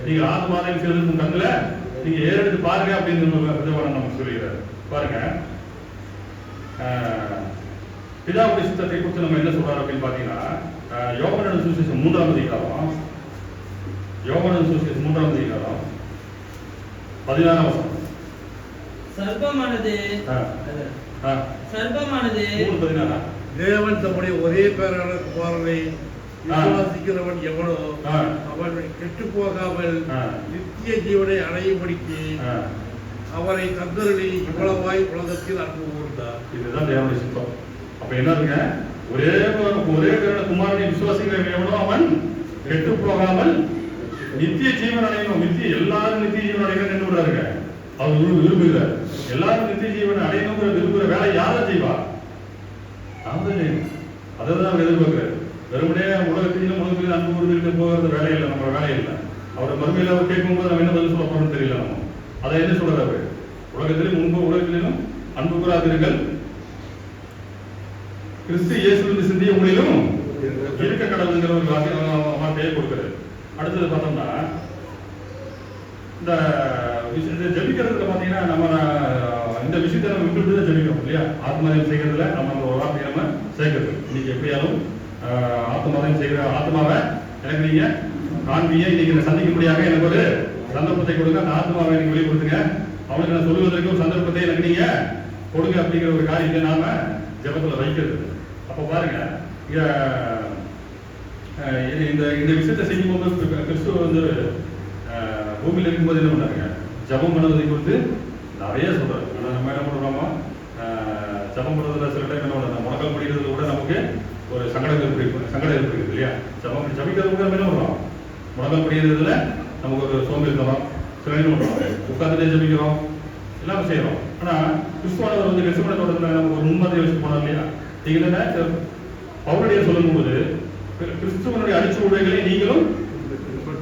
நீங்க ஆத்ம ஆதாயம் செய்வது உங்க கண்களை நீங்க ஏறெடுத்து பாருங்க அப்படின்னு தேவன் நமக்கு சொல்லுகிறார். பாருங்க, பிதாவுடைய சித்தத்தை குறித்து நம்ம என்ன சொல்றாரு அப்படின்னு பாத்தீங்கன்னா, யோவான் சுவிசேஷம் 3ஆம் அதிகாரம் 16ஆம் வசனம். சர்ப்பமானது தேவன் தம்முடைய ஒரே பேரான குமாரனை விசுவாசிக்கிறவன் எவனோ அவன் கெட்டு போகாமல் நித்திய ஜீவனை அடையும்படிக்கு அவரை தந்தருளி இவ்வளவாய் உலகத்தில் அன்பு கூர்ந்தார். இதுதான் தேவனுடைய சித்தம். அப்ப என்ன இருக்கு? ஒரே பேரான குமாரனை விசுவாசிக்கிறவன் எவனோ அவன் கெட்டு போகாமல் நித்திய ஜீவன் அடையணும். எல்லாரும் நித்திய ஜீவன் அடையணும் என்று விடுறாருங்க. அவர் விரும்புகிறார். எல்லாரும் நித்திய ஜீவன் அடையணுங்கிற விரும்புகிற வேலை யாரை செய்வா? நாம தான் செய்யணும். அதை தான் அவர் எதிர்பார்க்கிறார். வெறுமனே உலகத்திலும் அன்பு கூறுதலுக்கு போகிறது வேலை இல்லை, நம்ம வேலை இல்லை. அவரை மறுமையில் அவர் கேட்கும்போது நம்ம என்ன பதில் சொல்ல போறோம்னு தெரியல. நம்ம அதை என்ன சொல்றாரு அவரு? உலகத்திலும் அன்பு கூறாதீர்கள், கிறிஸ்து இயேசுவின் சிந்திய உங்களிலும் இருக்க கடவுளுங்கிற ஒரு வார்த்தையை கொடுக்கிறார். அடுத்தது பார்த்தோம்னா இந்த ஜெபிக்கிறதுல பாத்தீங்கன்னா நம்ம இந்த விஷயத்தை நம்ம விட்டு தான் ஜெபிக்கிறோம் இல்லையா? ஆத்மாதயம் செய்யறதுல நம்ம ஒரு வார்த்தையை நம்ம சேர்க்கிறது. இன்னைக்கு எப்படியாலும் ஆத்மாதயம் செய்கிற ஆத்மாவை எனக்கு நீங்க காண்பிய இன்னைக்கு சந்திக்கும்படியாக எனக்கு ஒரு சந்தர்ப்பத்தை கொடுங்க. அந்த ஆத்மாவை எனக்கு வெளிப்படுத்துங்க. அவனுக்கு நான் சொல்லுவதற்கு ஒரு சந்தர்ப்பத்தை எனக்கு நீங்க கொடுங்க அப்படிங்கிற ஒரு காரியத்தை நாம ஜெபத்துல வைக்கிறது. அப்ப பாருங்க இந்த விஷயத்தை செய்யும்போது கிறிஸ்துவ வந்து பூமியில் இருக்கும்போது என்ன பண்ணாருங்க? ஜபம் பண்ணுவதை குறித்து நிறைய சொல்றாரு. ஆனால் நம்ம என்ன பண்றோமோ ஜபம் பண்ணுறதுல சில டைம் என்ன பண்ணுறோம், முடக்கல் படிக்கிறதுல கூட நமக்கு ஒரு சங்கடம் ஏற்படுகிறது இல்லையா? ஜபிக்கிறது கூட நம்ம என்ன பண்றோம், முடக்கல் படிக்கிறதுல நமக்கு ஒரு சோம்பேறித்தனம், சில என்ன பண்றோம், உட்கார்ந்துட்டே ஜபிக்கிறோம், எல்லாமே செய்யறோம். ஆனா கிறிஸ்துவானவர் வந்து கெசமனே தோட்டத்தில் நமக்கு ஒரு முன்மாதிரி வச்சு போனார் இல்லையா? நீங்க என்ன பவுலடியார் சொல்லும் போது கிறிஸ்துவனுடைய அடிச்சுவடுகளை நீங்களும்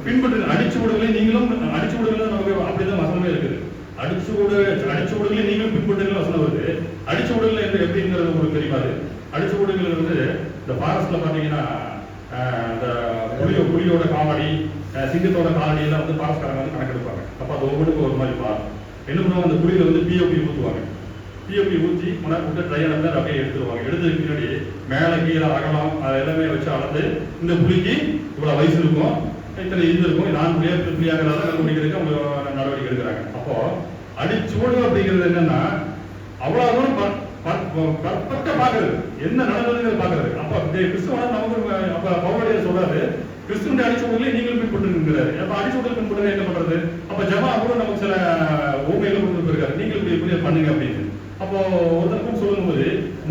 பின்பற்று, அடிச்சுவடுகளை நீங்களும் அடிச்சுவடுகள் நமக்கு அப்படிதான் வசனமே இருக்குது. அடிச்சுவடுகளை நீங்களும் பின்பற்றுங்கள் வசனம் வருது. அடிச்சுவடுகள் என்று எப்படிங்கிறது உங்களுக்கு தெரியாது. அடிச்சுவடுகள் வந்து இந்த ஃபாரஸ்ட்ல பாத்தீங்கன்னா இந்த புலியோட காவடி, சிங்கத்தோட காவடி எல்லாம் வந்து ஃபாரஸ்ட்காரங்க வந்து கணக்கெடுப்பாங்க. அப்ப அது ஒவ்வொன்றுக்கும் ஒரு மாதிரி பாரு என்ன பண்ணுவாங்க, அந்த புலியில வந்து பிஓபி ஊற்றுவாங்க. பிஓபி ஊற்றி விட்டு ட்ரை அளந்து அப்படியே எடுத்துருவாங்க. எடுத்ததுக்கு பின்னாடி மேலே கீழே அகலம் அது எல்லாமே வச்சு அளந்து இந்த புலிக்கு இவ்வளவு வயசு இருக்கும், இத்தனை இது இருக்கும், நான் புலியாகிறதா கண்டுபிடிக்கிறதுக்கு அவங்க நடவடிக்கை எடுக்கிறாங்க. அப்போ அடிச்சுவடு அப்படிங்கிறது என்னன்னா அவ்வளவு தூரம் பர்ஃபெக்டா பாக்குறது, என்ன நடந்ததுங்கிறது பாக்குறது. அப்ப கிறிஸ்துவ நமக்கு அப்ப பவுலடியார் சொல்றாரு, கிறிஸ்துவனுடைய அடிச்சுவடுகளை நீங்கள் பின்பற்றுங்கிறாரு. அப்ப அடிச்சுவடுகள் பின்பற்றுறது என்ன பண்றது? அப்ப ஜமா கூட நமக்கு சில ஊமையில கொடுத்து இருக்காரு, நீங்கள் இப்படி பண்ணுங்க அப்படின்னு. அப்போ ஒருத்தருக்கும் சொல்லும் போது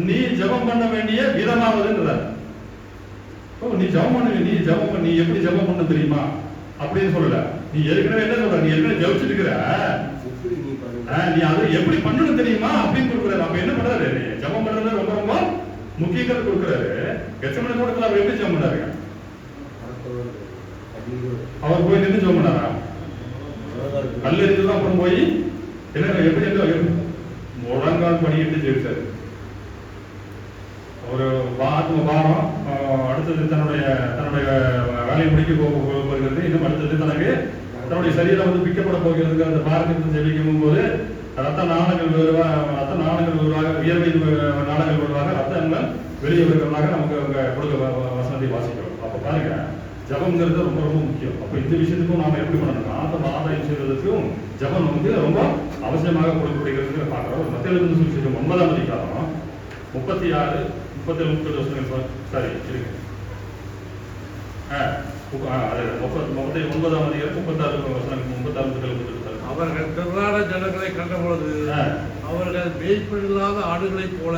நீ ஜபம் பண்ண வேண்டிய விதமாவதுன்றார். நீ ஜபம் பண்ண நீ எப்படி ஜபம் பண்ண தெரியுமா அப்படின்னு சொல்லல. நீ ஏற்கனவே என்ன சொல்ற, நீ ஏற்கனவே ஜபிச்சுட்டு இருக்கிற, நீ அதை எப்படி பண்ணணும் தெரியுமா அப்படின்னு கொடுக்குறாரு. அப்ப என்ன பண்றாரு, ஜபம் பண்றது ரொம்ப ரொம்ப முக்கியத்துவம் கொடுக்குறாரு. கெத்செமனே தோட்டத்துல அவர் எப்படி ஜபம் பண்ணாருங்க? அவர் போய் நின்று ஜபம் பண்ணாரா? கல்லெறிஞ்சுதான் அப்புறம் போய் என்ன எப்படி முழங்கால் பண்ணிட்டு ஜெயிச்சாரு. ஒரு ஆத்ம பாரம், அடுத்தது தன்னுடைய வேலையை முடிக்க போகிறது, இன்னும் அடுத்தது தன்னுடைய சரீரம் வந்து பிக்கப்பட போகிறது. அந்த பாரத்தை ஜெபிக்கும் போது ரத்த நாளங்கள் வருவாக, வியர்வை நாளங்கள் வருவாக, ரத்தங்கள் வெளியே வருவதாக நமக்கு அவங்க கொடுக்க வசனத்தை வாசிக்கிறோம். அப்ப பாருங்க, ஜபம்ங்கிறது ரொம்ப ரொம்ப முக்கியம். அப்ப இந்த விஷயத்துக்கும் நாம எப்படி பண்ணணும், ஆதாயம் செய்வதற்கும் ஜபம் வந்து ரொம்ப அவசியமாக கொடுக்கப்படுகிறது பார்க்கிறோம். மத்திய சுவிசேஷம் 9ஆம் அதிகாரம் 36, 37, 38 வசனங்கள் சரி இருக்கு. 39ஆம் அதிகாரம் 36 வசனங்கள் 36 அவர்கள் திரளான ஜனங்களை கண்டபொழுது அவர்கள் மேய்ப்பனில்லாத ஆடுகளைப் போல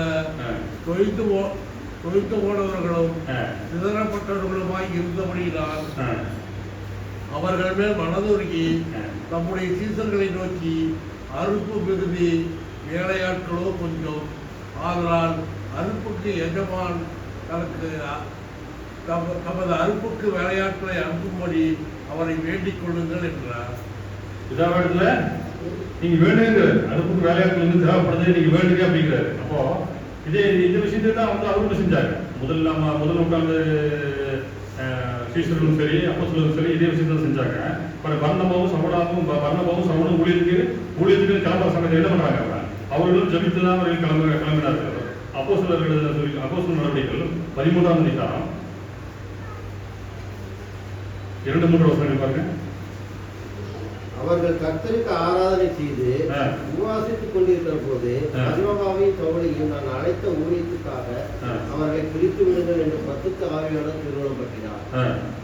தொய்த்து போனவர்களும் சிதறப்பட்டவர்களுமாய் இருந்தபடியினால் அவர்கள் மேல் மனதுருகி நம்முடைய சீசர்களை நோக்கி, அறுப்பு மிகுதி, வேலையாட்களோ கொஞ்சம், ஆதலால் அறுப்புக்கு எஜமான் தமது அறுப்புக்கு வேலையாட்களை அனுப்பும்படி அவரை வேண்டிக் கொள்ளுங்கள் என்றார். இதாவதுல நீங்க வேண்டுங்க, அறுப்புக்கு வேலையாட்கள் வந்து தேவைப்படுது, நீங்க வேண்டுங்க அப்படிங்கிறாரு. அப்போ இந்த விஷயத்தை தான் வந்து அவரும் செஞ்சாங்க. முதல் நூற்றாண்டு சீசர்களும் சரி, அப்போஸ்தலரும் சரி, இதே விஷயத்தை செஞ்சாங்க. பர்னபாவும் சவுலும் ஊழியத்துக்கு கிளம்புற சமயத்தில் என்ன பண்றாங்க, அவர்களும் ஜபித்து தான் அவர்கள் கிளம்பினார்கள். அப்போஸ்தலர் நடவடிக்கைகள் 13ஆம் அதிகாரம் 2-3 வசனங்கள் பாருங்க. அவர்கள் கர்த்தருக்கு ஆராதனை செய்து உபவாசித்துக் கொண்டிருக்கிற போது பர்னபாவையும் சவுலையும் நான் அழைத்த ஊழியத்துக்காக அவர்களை பிரித்து விடுங்கள் என்று பரிசுத்த ஆவியானவர் திருவுளப்பட்டினார்.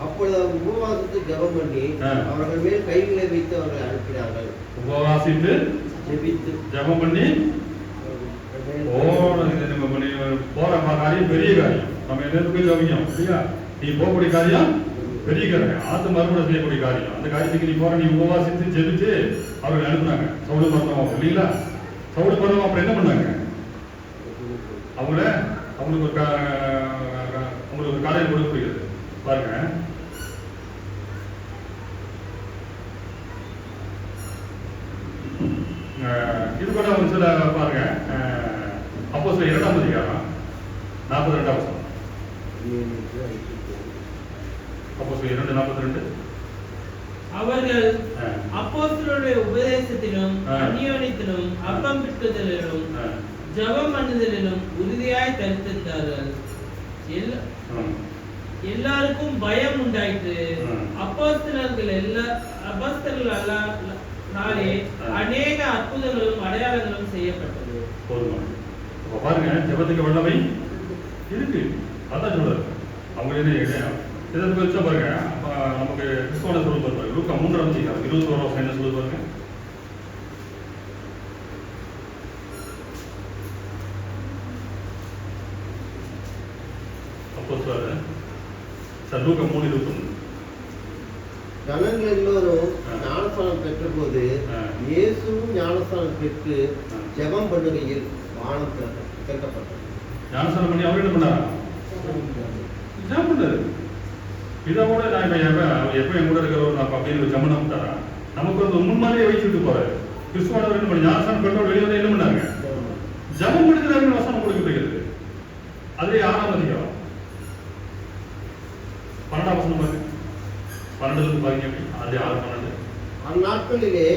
அப்பொழுது அவர் உபவாசித்து ஜெபம் பண்ணி அவர்கள் மேல் கைகளை வைத்து அவர்களை அனுப்பினார்கள். உபவாசித்து ஜெபித்து ஜெபம் பண்ணி போற காரியம் பெரிய காரியம். நம்ம என்ன போய் கவனிக்கணும் இல்லையா? நீ போகக்கூடிய காரியம் பெரிய காரியம், ஆத்து மறுபடியும் செய்யக்கூடிய காரியம். அந்த காரியத்துக்கு நீ போற, நீ உபவாசித்து ஜெபிச்சு அவர்கள் அனுப்புனாங்க. சவுடு மரணம் இல்லைங்களா? சவுடு மரணம் அப்புறம் என்ன பண்ணாங்க? அவங்களுக்கு ஒரு காரியம் கொடுக்கப்படுகிறது பாருங்க. இது கூட ஒரு சில பாருங்க. அப்போஸ்தலர் 2ஆம் அதிகாரம் 42ஆம் வசனம். அப்போஸ்தலர் 2:42. அவர்கள் அப்போஸ்தலருடைய உபதேசத்திலும் அந்யோன்யத்திலும் அப்பம் பிட்டுதலிலும் ஜெபம் பண்ணுதலிலும் உறுதியாய் தரித்திருந்தார்கள். எல்லாருக்கும் பயம் உண்டாயிற்று. அப்போஸ்தலர்களாலே அநேக அற்புதங்களும் அடையாளங்களும் செய்யப்பட்டது. பாருங்க, ஜெபத்துக்கு வல்லமை இருக்கு. அதான் சொல்றாரு. அவங்க இதை வச்சா பாருங்க. நமக்கு கிறிஸ்துவ சொல்ல பாருங்க. லூக்கா 3ஆம் அதிகாரம் 21ஆம் வசனம் என்ன சொல்லுது பாருங்க. லூக்கா 3:21. ஜனங்கள் எல்லோரும் ஞானஸ்நானம் பெற்ற போது இயேசுவும் ஞானஸ்நானம் பெற்று ஜெபம் பண்ணுகையில் வானம் திறக்கப்பட்டது. ஞானஸ்நானம் பண்ணி அவர் என்ன பண்ணாரா? ஜெபம் பண்ணாரு. இதை கூட நான் எப்ப என் கூட இருக்கிறவர் நான் அப்படின்னு ஜெபம் பண்ணிட்டாரா? நமக்கு ஒரு முன்மாதிரியை வச்சுட்டு போறாரு. கிறிஸ்துவானவர் என்ன பண்ணி ஞானஸ்நானம் பெற்றோர் வெளியே வந்து என்ன பண்ணாங்க? ஜெபம் பண்ணுகிறாருன்னு வசனம் கொடுக்கப்படுகிறது. அதே 6ஆம் அதிகாரம் 12ஆம் வசனம் பாருங்க. 12 பாருங்க. அதே 6:12. அந்நாட்களிலே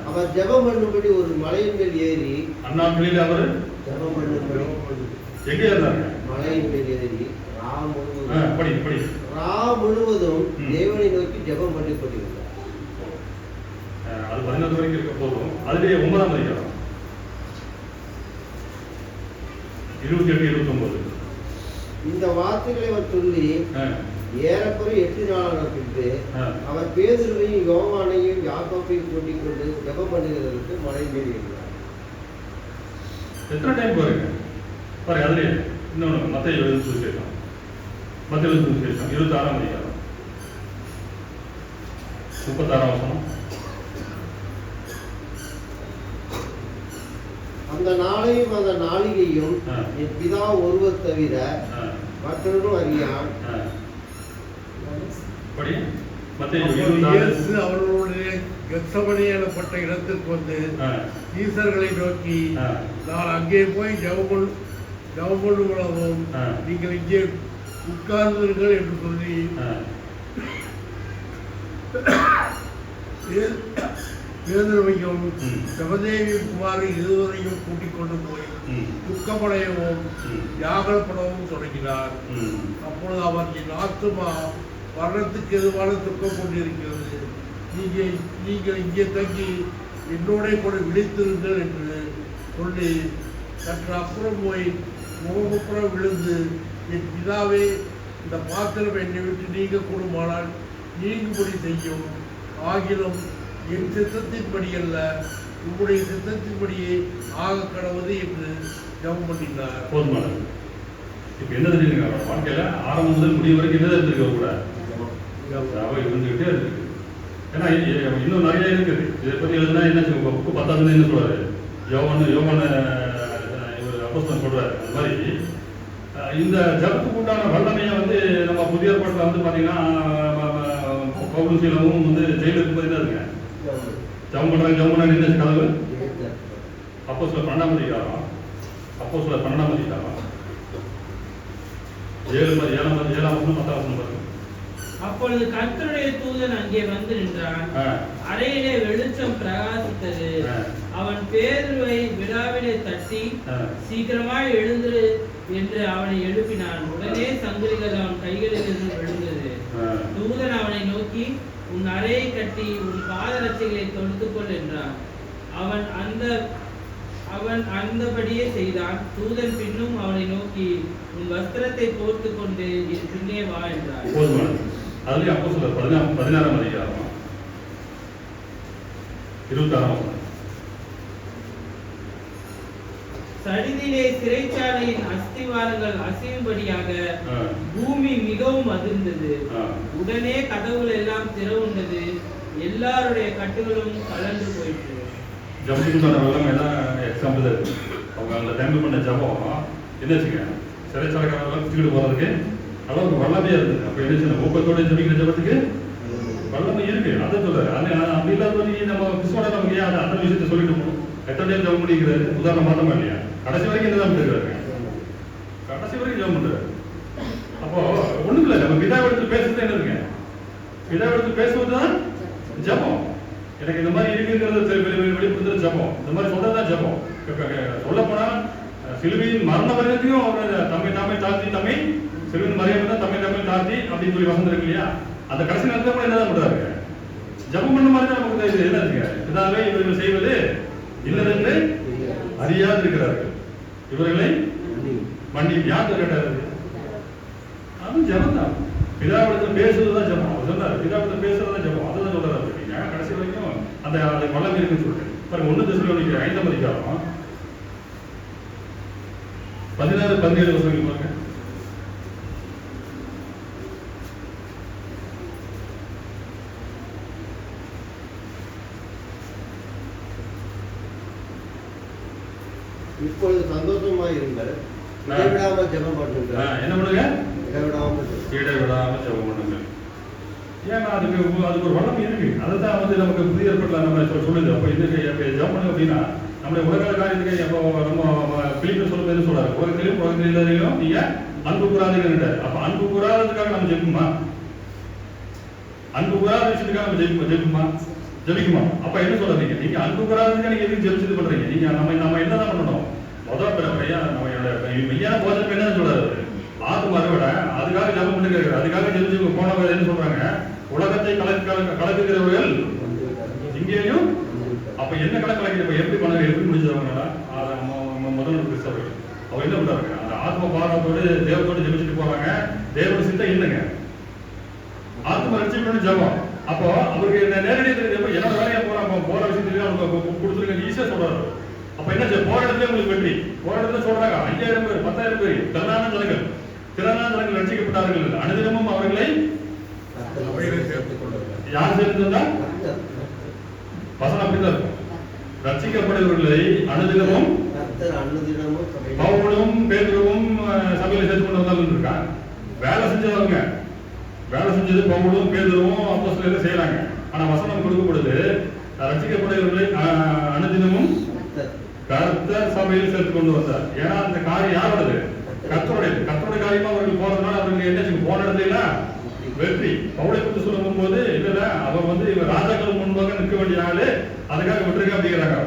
அவர் ஜெபம் பண்ணும்படி ஒரு மலையின் மேல் ஏறி, அந்நாட்களிலே அவர் ஜெபம் பண்ணும்படி எங்கே இருந்தாங்க? மலையின் மேல் ஏறி ரா முழுவதும் தேவனை நோக்கி ஜெபம் பண்ணி கொண்டிருந்தார். அது 14 வரைக்கும் இருக்க போதும். அதுலேயே 9ஆம் அதிகாரம் 28-29. இந்த வார்த்தைகளை அவர் சொல்லி ஏறக்குறை 8 நாளான பின்பு அவர் பேதுருவையும் யோவானையும் யாக்கோபையும் கூட்டிக் கொண்டு ஜெபம் பண்ணுகிறதற்கு மலை மேல் இருந்தார். எத்தனை டைம் பாருங்க. அதுலயே இன்னொன்று மத்தேயு எழுதின சுவிசேஷம் 26ஆம் அதிகாரம் 36ஆம் வசனம். அந்த நாளையும் அந்த நாளிகையும் என் பிதா ஒருவர் தவிர மற்றொன்றும் அறியான். அவர்களுடைய கெத்சமனே எனப்பட்ட இடத்திற்கு வந்து ஈசர்களை நோக்கி, நான் அங்கே போய் ஜெபம் பண்ணுவதும் நீங்கள் இங்கே உட்கார்ந்தீர்கள் என்று சொல்லி பேதுருவையும் செபதேவி குமாரி இருவரையும் கூட்டிக் கொண்டு போய் துக்கப்படையவும் வியாகுலப்படவும் தொடங்கினார். அப்பொழுது அவர், என் ஆத்துமா மரணத்துக்கு எதுவான துக்கம் கொண்டிருக்கிறது. நீங்கள் இங்கே தங்கி என்னோட கூட விழித்திருங்கள் என்று சொல்லி சற்று அப்புறம் போய் முகமுப்புறம் விழுந்து, என் பிதாவே, இந்த பாத்திரம் என்னை விட்டு நீங்க கூடுமானால் நீங்கும்படி செய்யும். ஆகிலும் என் சித்தத்தின்படி அல்ல, உங்களுடைய சித்தத்தின்படியே ஆக கடவுது என்று ஜெபம் பண்ணினார். போதுமானது. இப்ப என்ன தெரியுங்க, வாழ்க்கையில ஆரம்பம் முதல் முடிவு வரைக்கும் என்ன இருந்திருக்க கூட இருந்துகிட்டே இருக்கு. ஏன்னா இன்னும் நிறைய இருக்குது. இதை பத்தி எழுதுனா என்ன 10 என்ன சொல்றாரு, யோவான இவர் அப்போஸ்தலன் சொல்றாரு. அந்த மாதிரி இந்த ஜபத்துக்கு உண்டான வல்லமையை நம்ம புதிய ஏற்பாட்டில் பாத்தீங்கன்னா பவுலும் சீலாவும் ஜெயில இருக்கும்போது என்ன இருக்குங்க, ஜபம் பண்றாங்க என்ன கதவு. அப்போஸ்தலர் 12ஆம் அதிகாரம் 7ஆம் வசனம் 10ஆம் வசனம் பாருங்க. அப்பொழுது கர்த்தருடைய தூதன் அங்கே வந்து நின்றான். அறையிலே வெளிச்சம் பிரகாசித்தது. அவன் பேதுருவை விழாவிலே தட்டி, சீக்கிரமாய் எழுந்திரு என்று அவனை எழுப்பினான். உடனே சங்கிலிகள் அவன் கைகளிலிருந்து விழுந்தது. தூதன் அவனை நோக்கி, உன் அறையை கட்டி உன் பாதரட்சைகளை தொடுத்துக்கொள் என்றான். அவன் அந்தபடியே செய்தான். தூதன் பின்னும் அவனை நோக்கி, உன் வஸ்திரத்தை போர்த்துக் கொண்டு என் பின்னே வா என்றார். அதுலயும் அப்போஸ்தலர் 16ஆம் அதிகாரம் 26ஆம் வசனம். சடிதிலே சிறைச்சாலையின் அஸ்திவாரங்கள் அசையும்படியாக பூமி மிகவும் அதிர்ந்தது. உடனே கதவுகள் எல்லாம் திறவுண்டது, எல்லாருடைய கட்டுகளும் கலந்து போயிட்டு. ஜபத்துக்கான வெள்ளம் எல்லாம் எக்ஸாம்பிள் இருக்கு. அவங்க அந்த டைம்ல பண்ண ஜபம் என்ன வச்சுக்க, சிறைச்சாலைக்காரங்களாம் தூக்கிட்டு போறதுக்கு அளவுக்கு வல்லமையா இருந்தது. அப்ப என்ன செய்யணும், ஊக்கத்தோட ஜபிக்கிற ஜபத்துக்கு வல்லமை இருக்கு. அதை சொல்றாரு. அப்படி இல்லாத நம்ம கிறிஸ்துவோட நமக்கு ஏன் அந்த விஷயத்த சொல்லிட்டு போகணும். எத்தனை ஜபம் முடிக்கிறாரு, உதாரணம் மாத்தமா இல்லையா? கடைசி வரைக்கும் என்ன தான் பண்ணிருக்காரு, கடைசி வரைக்கும் ஜபம் பண்றாரு. அப்போ ஒண்ணும் இல்லை, நம்ம பிதாவை எடுத்து பேசுறது என்ன இருக்கு, பிதாவை எடுத்து பேசுவதுதான் ஜபம். எனக்கு இந்த மாதிரி இருக்குங்கிறது வெளிப்படுத்துறது ஜபம். இந்த மாதிரி சொல்றதுதான் ஜபம். சொல்ல போனா சிலுவையின் மரண வரைக்கும் அவர் தம்மை தாழ்த்தி சிலுவையின் மறையாம தான் தம்மை தாழ்த்தி அப்படின்னு சொல்லி வசந்தம் இருக்கு இல்லையா? அந்த கடைசி நேரத்தில் கூட என்னதான் பண்றாரு, ஜபம் பண்ண மாதிரி தான் நமக்கு என்ன இருக்கு, இதாவே இவர்கள் செய்வது இல்லதென்று அறியாது இருக்கிறார்கள், இவர்களை மன்னி யார் கேட்டாரு, அது ஜபம் தான். பிதாவிடத்தில் பேசுறதுதான் ஜபம். அவர் சொன்னார், பிதாவிடத்தில் பேசுறதுதான் ஜபம். அதுதான் சொல்றாரு. கடைசி வரைக்கும் அந்த வல்லமை இருக்குன்னு சொல்றேன் பாருங்க. 1 தெசலோனிக்கேயர் 5ஆம் அதிகாரம் 16-17 வசனங்கள் பாருங்க. இப்பொழுது சந்தோஷமாய் இருங்கள், இடைவிடாமல் ஜெபம் பண்ணுங்கள். என்ன பண்ணுங்க, இடைவிடாமல் ஜெபம் பண்ணுங்க. ஏன்னா அதுக்கு ஒரு வல்லமை இருக்கு. அதைத்தான் வந்து நமக்கு புதிய ஏற்பாட்டில் நம்ம சொல்லுது. அப்போ இதுக்கு ஜெபம் பண்ணுங்க அப்படின்னா நம்மளுடைய உலக காரியத்துக்கு எப்போ நம்ம பிலிப்பில் சொல்லும் எது சொல்றாரு, உலகத்திலையும் நீங்க அன்பு கூறாதீங்க. அப்ப அன்பு கூறாததுக்காக நம்ம ஜெபிக்குமா, அன்பு கூறாத விஷயத்துக்காக நம்ம ஜெபிக்குமா? அப்ப என்ன சொல்றீங்க, நீங்க அன்பு கூறாததுக்கு நீங்க எதுக்கு ஜெபிச்சது பண்றீங்க? நீங்க நம்ம என்னதான் பண்ணணும், முதல் பிறப்பையா நம்ம மெய்யான போதனை என்ன சொல்றாரு, ஆத்ம அறுவடை, அதுக்காக ஜெபம் பண்ணுங்க. அதுக்காக ஜெபிச்சு போனவங்க என்ன சொல்றாங்க, உலகத்தை கலக்குகிறவர்கள் இங்கேயும். அப்ப என்ன கலக்கலைங்க, எப்படி பண்ண எப்படி முடிஞ்சவங்களா முதல் கிறிஸ்தவர்கள் அவங்க என்ன பண்றாங்க, அந்த ஆத்ம பாரத்தோடு தேவத்தோடு ஜெபிச்சுட்டு போறாங்க. தேவனோட சிந்தை என்னங்க, ஆத்ம ரட்சிக்கணும்னு ஜெபம். அப்போ அவருக்கு நேரடியாக தெரிஞ்சப்ப என்னோட வேலையா போற விஷயத்துலயும் அவங்க கொடுத்துருக்க ஈஸியா சொல்றாரு. அப்ப என்ன போற இடத்துல உங்களுக்கு வெற்றி, போற இடத்துல சொல்றாங்க 5000 பேர் 10,000 பேர் திரளான ஜனங்கள் ரட்சிக்கப்பட்டார்கள். அனுதினமும் அவர்களை யார் சேர்ந்திருந்தா வசனம் அப்படிதான் இருக்கும். ரட்சிக்கப்படுவர்களை அனுதினமும் பவுலும் பேதுருவும் சபையில சேர்த்து கொண்டு வந்தாலும் இருக்கான். வேலை செஞ்சது பவுலும் பேதுருவும் அப்போஸ்தலர்கள் செய்யறாங்க. ஆனா வசனம் கொடுக்கப்படுது, ரட்சிக்கப்படுவர்களை அனுதினமும் கர்த்தர் சபையில் சேர்த்து கொண்டு வந்தார். ஏன்னா அந்த காரியம் யாரோடது, கர்த்தருடைய காரியமா அவர்கள் போறதுனால அவர்கள் என்ன செய்யும், போன இடத்துல வெற்றி. பவுலை பற்றி சொல்லும் போது இல்ல அவர் வந்து இவர் ராஜாக்கள் முன்பாக நிற்க வேண்டிய ஆளு, அதுக்காக விட்டுருக்க அப்படிங்கிறாங்க.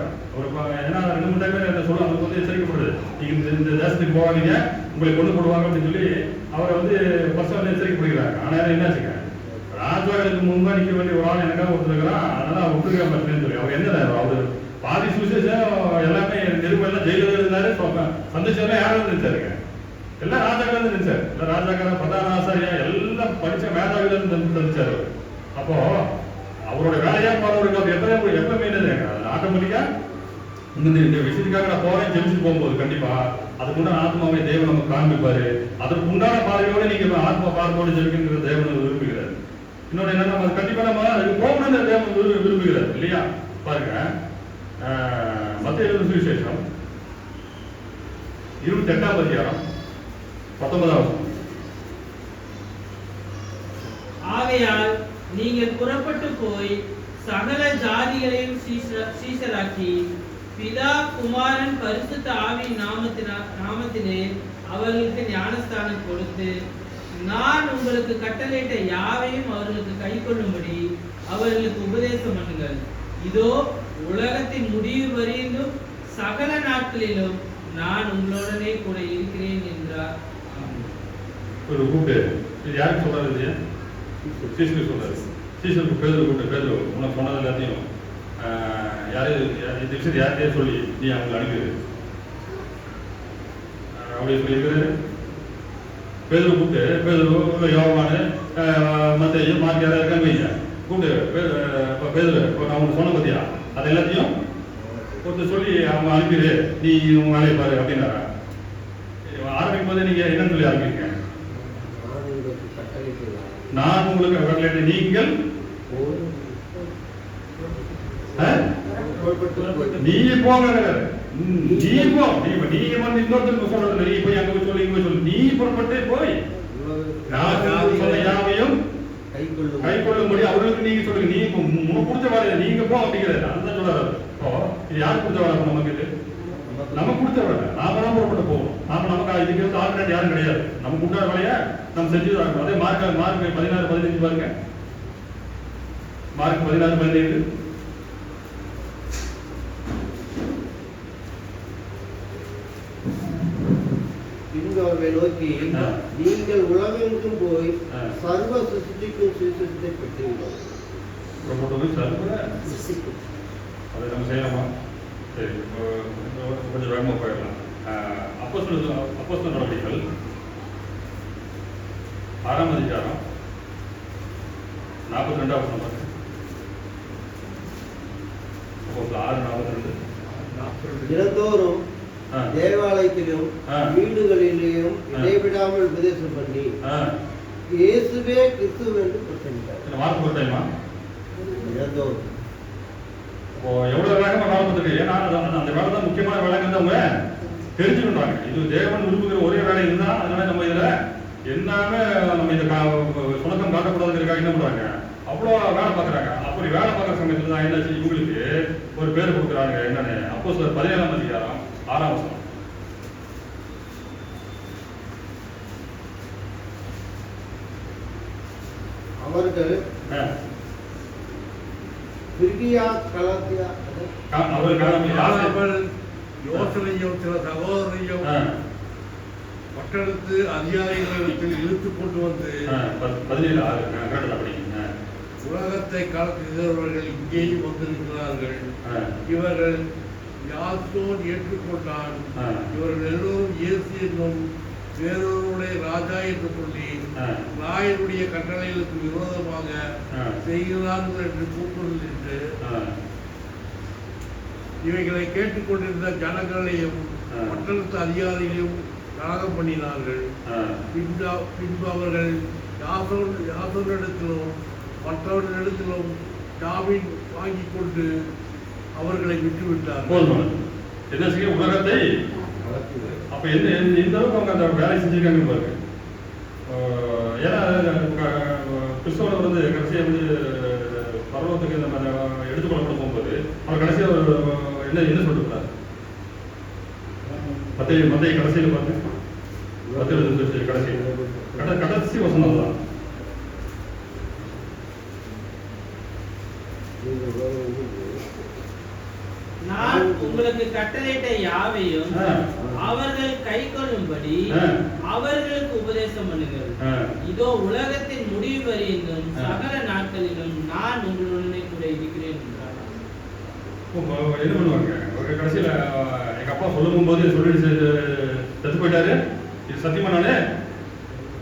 ஏன்னா 2-3 டைம் என்ன சொல்ல அவருக்கு வந்து எச்சரிக்கப்படுது, நீங்க இந்த தேசத்துக்கு போவாதீங்க, உங்களை கொண்டு போடுவாங்க அப்படின்னு சொல்லி அவரை வந்து பர்சனல் எச்சரிக்கப்படுகிறாங்க. ஆனா என்னாச்சுங்க, ராஜாக்களுக்கு முன்பா நிற்க வேண்டிய ஒரு ஆள் எனக்காக ஒருத்தருக்கிறான், அதனால அவர் விட்டுருக்காம இருக்கேன்னு சொல்லி அவர் என்ன அவரு பாதி சுவிசேஷம் எல்லாமே நிருபெல்லாம் ஜெயில இருந்தாரு. சந்தோஷம் யாரும் நினைச்சாருங்க, எல்லாம் ராஜாக்கள் இருந்து நினைச்சாரு. இல்ல ராஜாக்காரன் பிரதான ஆசாரியா எல்லாம் படிச்ச மேதாவில இருந்து நினைச்சாரு. அப்போ அவரோட வேலையா போறவருக்கு அவர் எப்பவுமே ஆட்டோமேட்டிக்கா இந்த விஷயத்துக்காக நான் போறேன் ஜெயிச்சுட்டு போகும்போது கண்டிப்பா அதுக்கு உண்டான ஆத்மாவை தேவன் நமக்கு காண்பிப்பாரு. அதற்கு உண்டான பார்வையோட நீங்க ஆத்மா பார்வையோடு ஜெயிக்கின்ற தேவன் விரும்புகிறார். இன்னொன்னு என்னன்னா நம்ம கண்டிப்பா நம்ம அதுக்கு போகணும்னு தேவன் விரும்புகிறார் இல்லையா? பாருங்க, மத்தேயு எழுதின சுவிசேஷம் 28ஆம் அதிகாரம் 19ஆம் வசனம். ஆகையால் நீங்கள் புறப்பட்டு போய் சகல ஜாதிகளையும் சீஷராக்கி பிதா குமாரன் பரிசுத்த ஆவியின் நாமத்திலே அவர்களுக்கு ஞானஸ்தானம் கொடுத்து நான் உங்களுக்கு கட்டளையிட்ட யாவையும் அவர்களுக்கு கைக்கொள்ளும்படி அவர்களுக்கு உபதேசம் பண்ணுங்கள். இதோ உலகத்தின் முடிவு வரையிலும் சகல நாட்களிலும் நான் உங்களுடனே கூட இருக்கிறேன் என்றார். ஒரு கூப்பிட்டு இது யாருக்கு சொல்றாரு? சீசருக்கு சொல்றாரு. சீசருக்கு பேதுரு கூப்பிட்டு, பேதுரு உனக்கு சொன்னது எல்லாத்தையும் இந்த விஷயத்தை யார்கிட்டயே சொல்லி நீ அவங்களை அனுப்பிடு அப்படி சொல்லியிருக்கிறாரு. பேதுரு கூப்பிட்டு, பேதுரு யோவானு மத்தேயு மார்க்கு யாராவது இருக்காங்க வைங்க கூப்பிட்டு, பேதுரு நான் உனக்கு சொன்ன பத்தியா அது எல்லாத்தையும் ஒருத்தர் சொல்லி அவங்க அனுப்பிடு, நீ உன் வேலையை பாரு அப்படின்னாரா? ஆரம்பிக்கும் போது நீங்க என்னன்னு சொல்லி ஆரம்பிங்க? நான் உங்களுக்கு கட்டளையிட்டு நீங்கள் நீ போங்க, நீ போ, நீ வந்து இன்னொருத்தருக்கு சொல்றது நீ போய் அங்க போய் சொல்லி இங்க போய் சொல்லு, நீ புறப்பட்டு போய் நான் சொன்ன யாவையும் கை கொள்ளும்படி அவர்களுக்கு நீங்க சொல்லுங்க. நீ உனக்கு கொடுத்த வேலையை நீங்க போ அப்படிங்கிறது அதுதான் சொல்றாரு. இப்போ இது யாருக்கு கொடுத்த வேலை? நமக்கு இது நமக்கு கொடுத்த வேலை, நாம தான் புறப்பட்டு போகணும். நமக்கு இதுக்கு வந்து ஆல்ரெடி யாரும் கிடையாது. நமக்கு உண்டான வேலையை நம்ம செஞ்சு தான். அதே மார்க் 16-15 பாருங்க. மார்க் 16-15 அவர்களை நோக்கி நீங்கள் உலகெங்கும் போய் சர்வ சிருஷ்டிக்கும் சுவிசேஷத்தை பெற்றீர்கள். அதை நம்ம செய்யலாமா? சரி, கொஞ்சம் வேகமாக போயிடலாம். அப்போஸ்தலர் நடவடிக்கைகள் 6ஆம் அதிகாரம் 42ஆம் வசனம். 6:42. தினந்தோறும் தேவாலயத்திலும் வீடுகளிலேயும் இடைவிடாமல் உபதேசம் பண்ணி இயேசுவே கிறிஸ்து என்று பிரசங்கித்தார். வார்த்தை ஒரு டைமா தினந்தோறும் எவ்வளவு வேகமா வேலை பார்த்துருக்கு. ஏன்னா அந்த வேலை தான் முக்கியமான வேலைங்கிறது அவங்க தெரிஞ்சுக்கிட்டாங்க. இது தேவன் விரும்புகிற ஒரே வேலை இருந்தா அதனால நம்ம இதுல எல்லாமே நம்ம இதை சுணக்கம் காட்டக்கூடாதுங்கிறதுக்காக என்ன பண்றாங்க, அவ்வளோ வேலை பார்க்குறாங்க. அப்படி வேலை பார்க்குற சமயத்துல தான் என்னாச்சு, இவங்களுக்கு ஒரு பேர் கொடுக்குறாங்க. என்னன்னு அப்போஸ்தலர் 17ஆம் அதிகாரம் 6ஆம் வசனம். அவர்கள் பிரிகியா கலாத்தியா யோசனையும் சில சகோதரையும் மக்களுக்கு அதிகாரிகளிடத்தில் இழுத்து கொண்டு வந்து 17 உலகத்தை கலக்கிறவர்கள் இங்கேயும் வந்திருக்கிறார்கள். இவர்கள் யாசோன் ஏற்றுக்கொண்டான். இவர்கள் எல்லோரும் இயேசு என்னும் வேறொருடைய ராஜா என்று சொல்லி நாயனுடைய கட்டளைகளுக்கு விரோதமாக செய்கிறார்கள் என்று கூப்பிடுவது என்று இவைகளை கேட்டுக்கொண்டிருந்த ஜனங்களையும் பட்டணத்து அதிகாரிகளையும் கலகம் பண்ணினார்கள். பின்பு அவர்கள் யாசோனிடத்திலும் மற்றவர்களிடத்திலும் ஜாமீன் வாங்கி கொண்டு அவர்களை விட்டுவிட்டார்கள். என்ன செய்ய உலகத்தை அப்ப எந்த அளவுக்கு அவங்க அந்த வேலை செஞ்சிருக்காங்க பாருங்க. ஏன்னா கிறிஸ்தவர்கள் வந்து கடைசியா வந்து பரலோகத்துக்கு நம்ம எடுத்துக்கொள்ளப்பட போகும்போது அவர் கடைசியா என்ன சொல்லிருக்காரு? மத்திய கடைசியில் பாருங்க, கடைசி வசனம் தான். நான் உங்களுக்கு கட்டளையிட்ட யாவையும் அவர்கள் கை கொள்ளும்படி அவர்களுக்கு உபதேசம் பண்ணுங்கள். இதோ உலகத்தின் முடிவு வரையிலும் சகல நாட்களிலும் நான் உங்களுடனே கூட இருக்கிறேன் என்றார். என்ன பண்ணுவாங்க, கடைசியில எங்க அப்பா சொல்லும் போது சொல்லிட்டு செத்து போயிட்டாரு. இது சத்தியமா நானே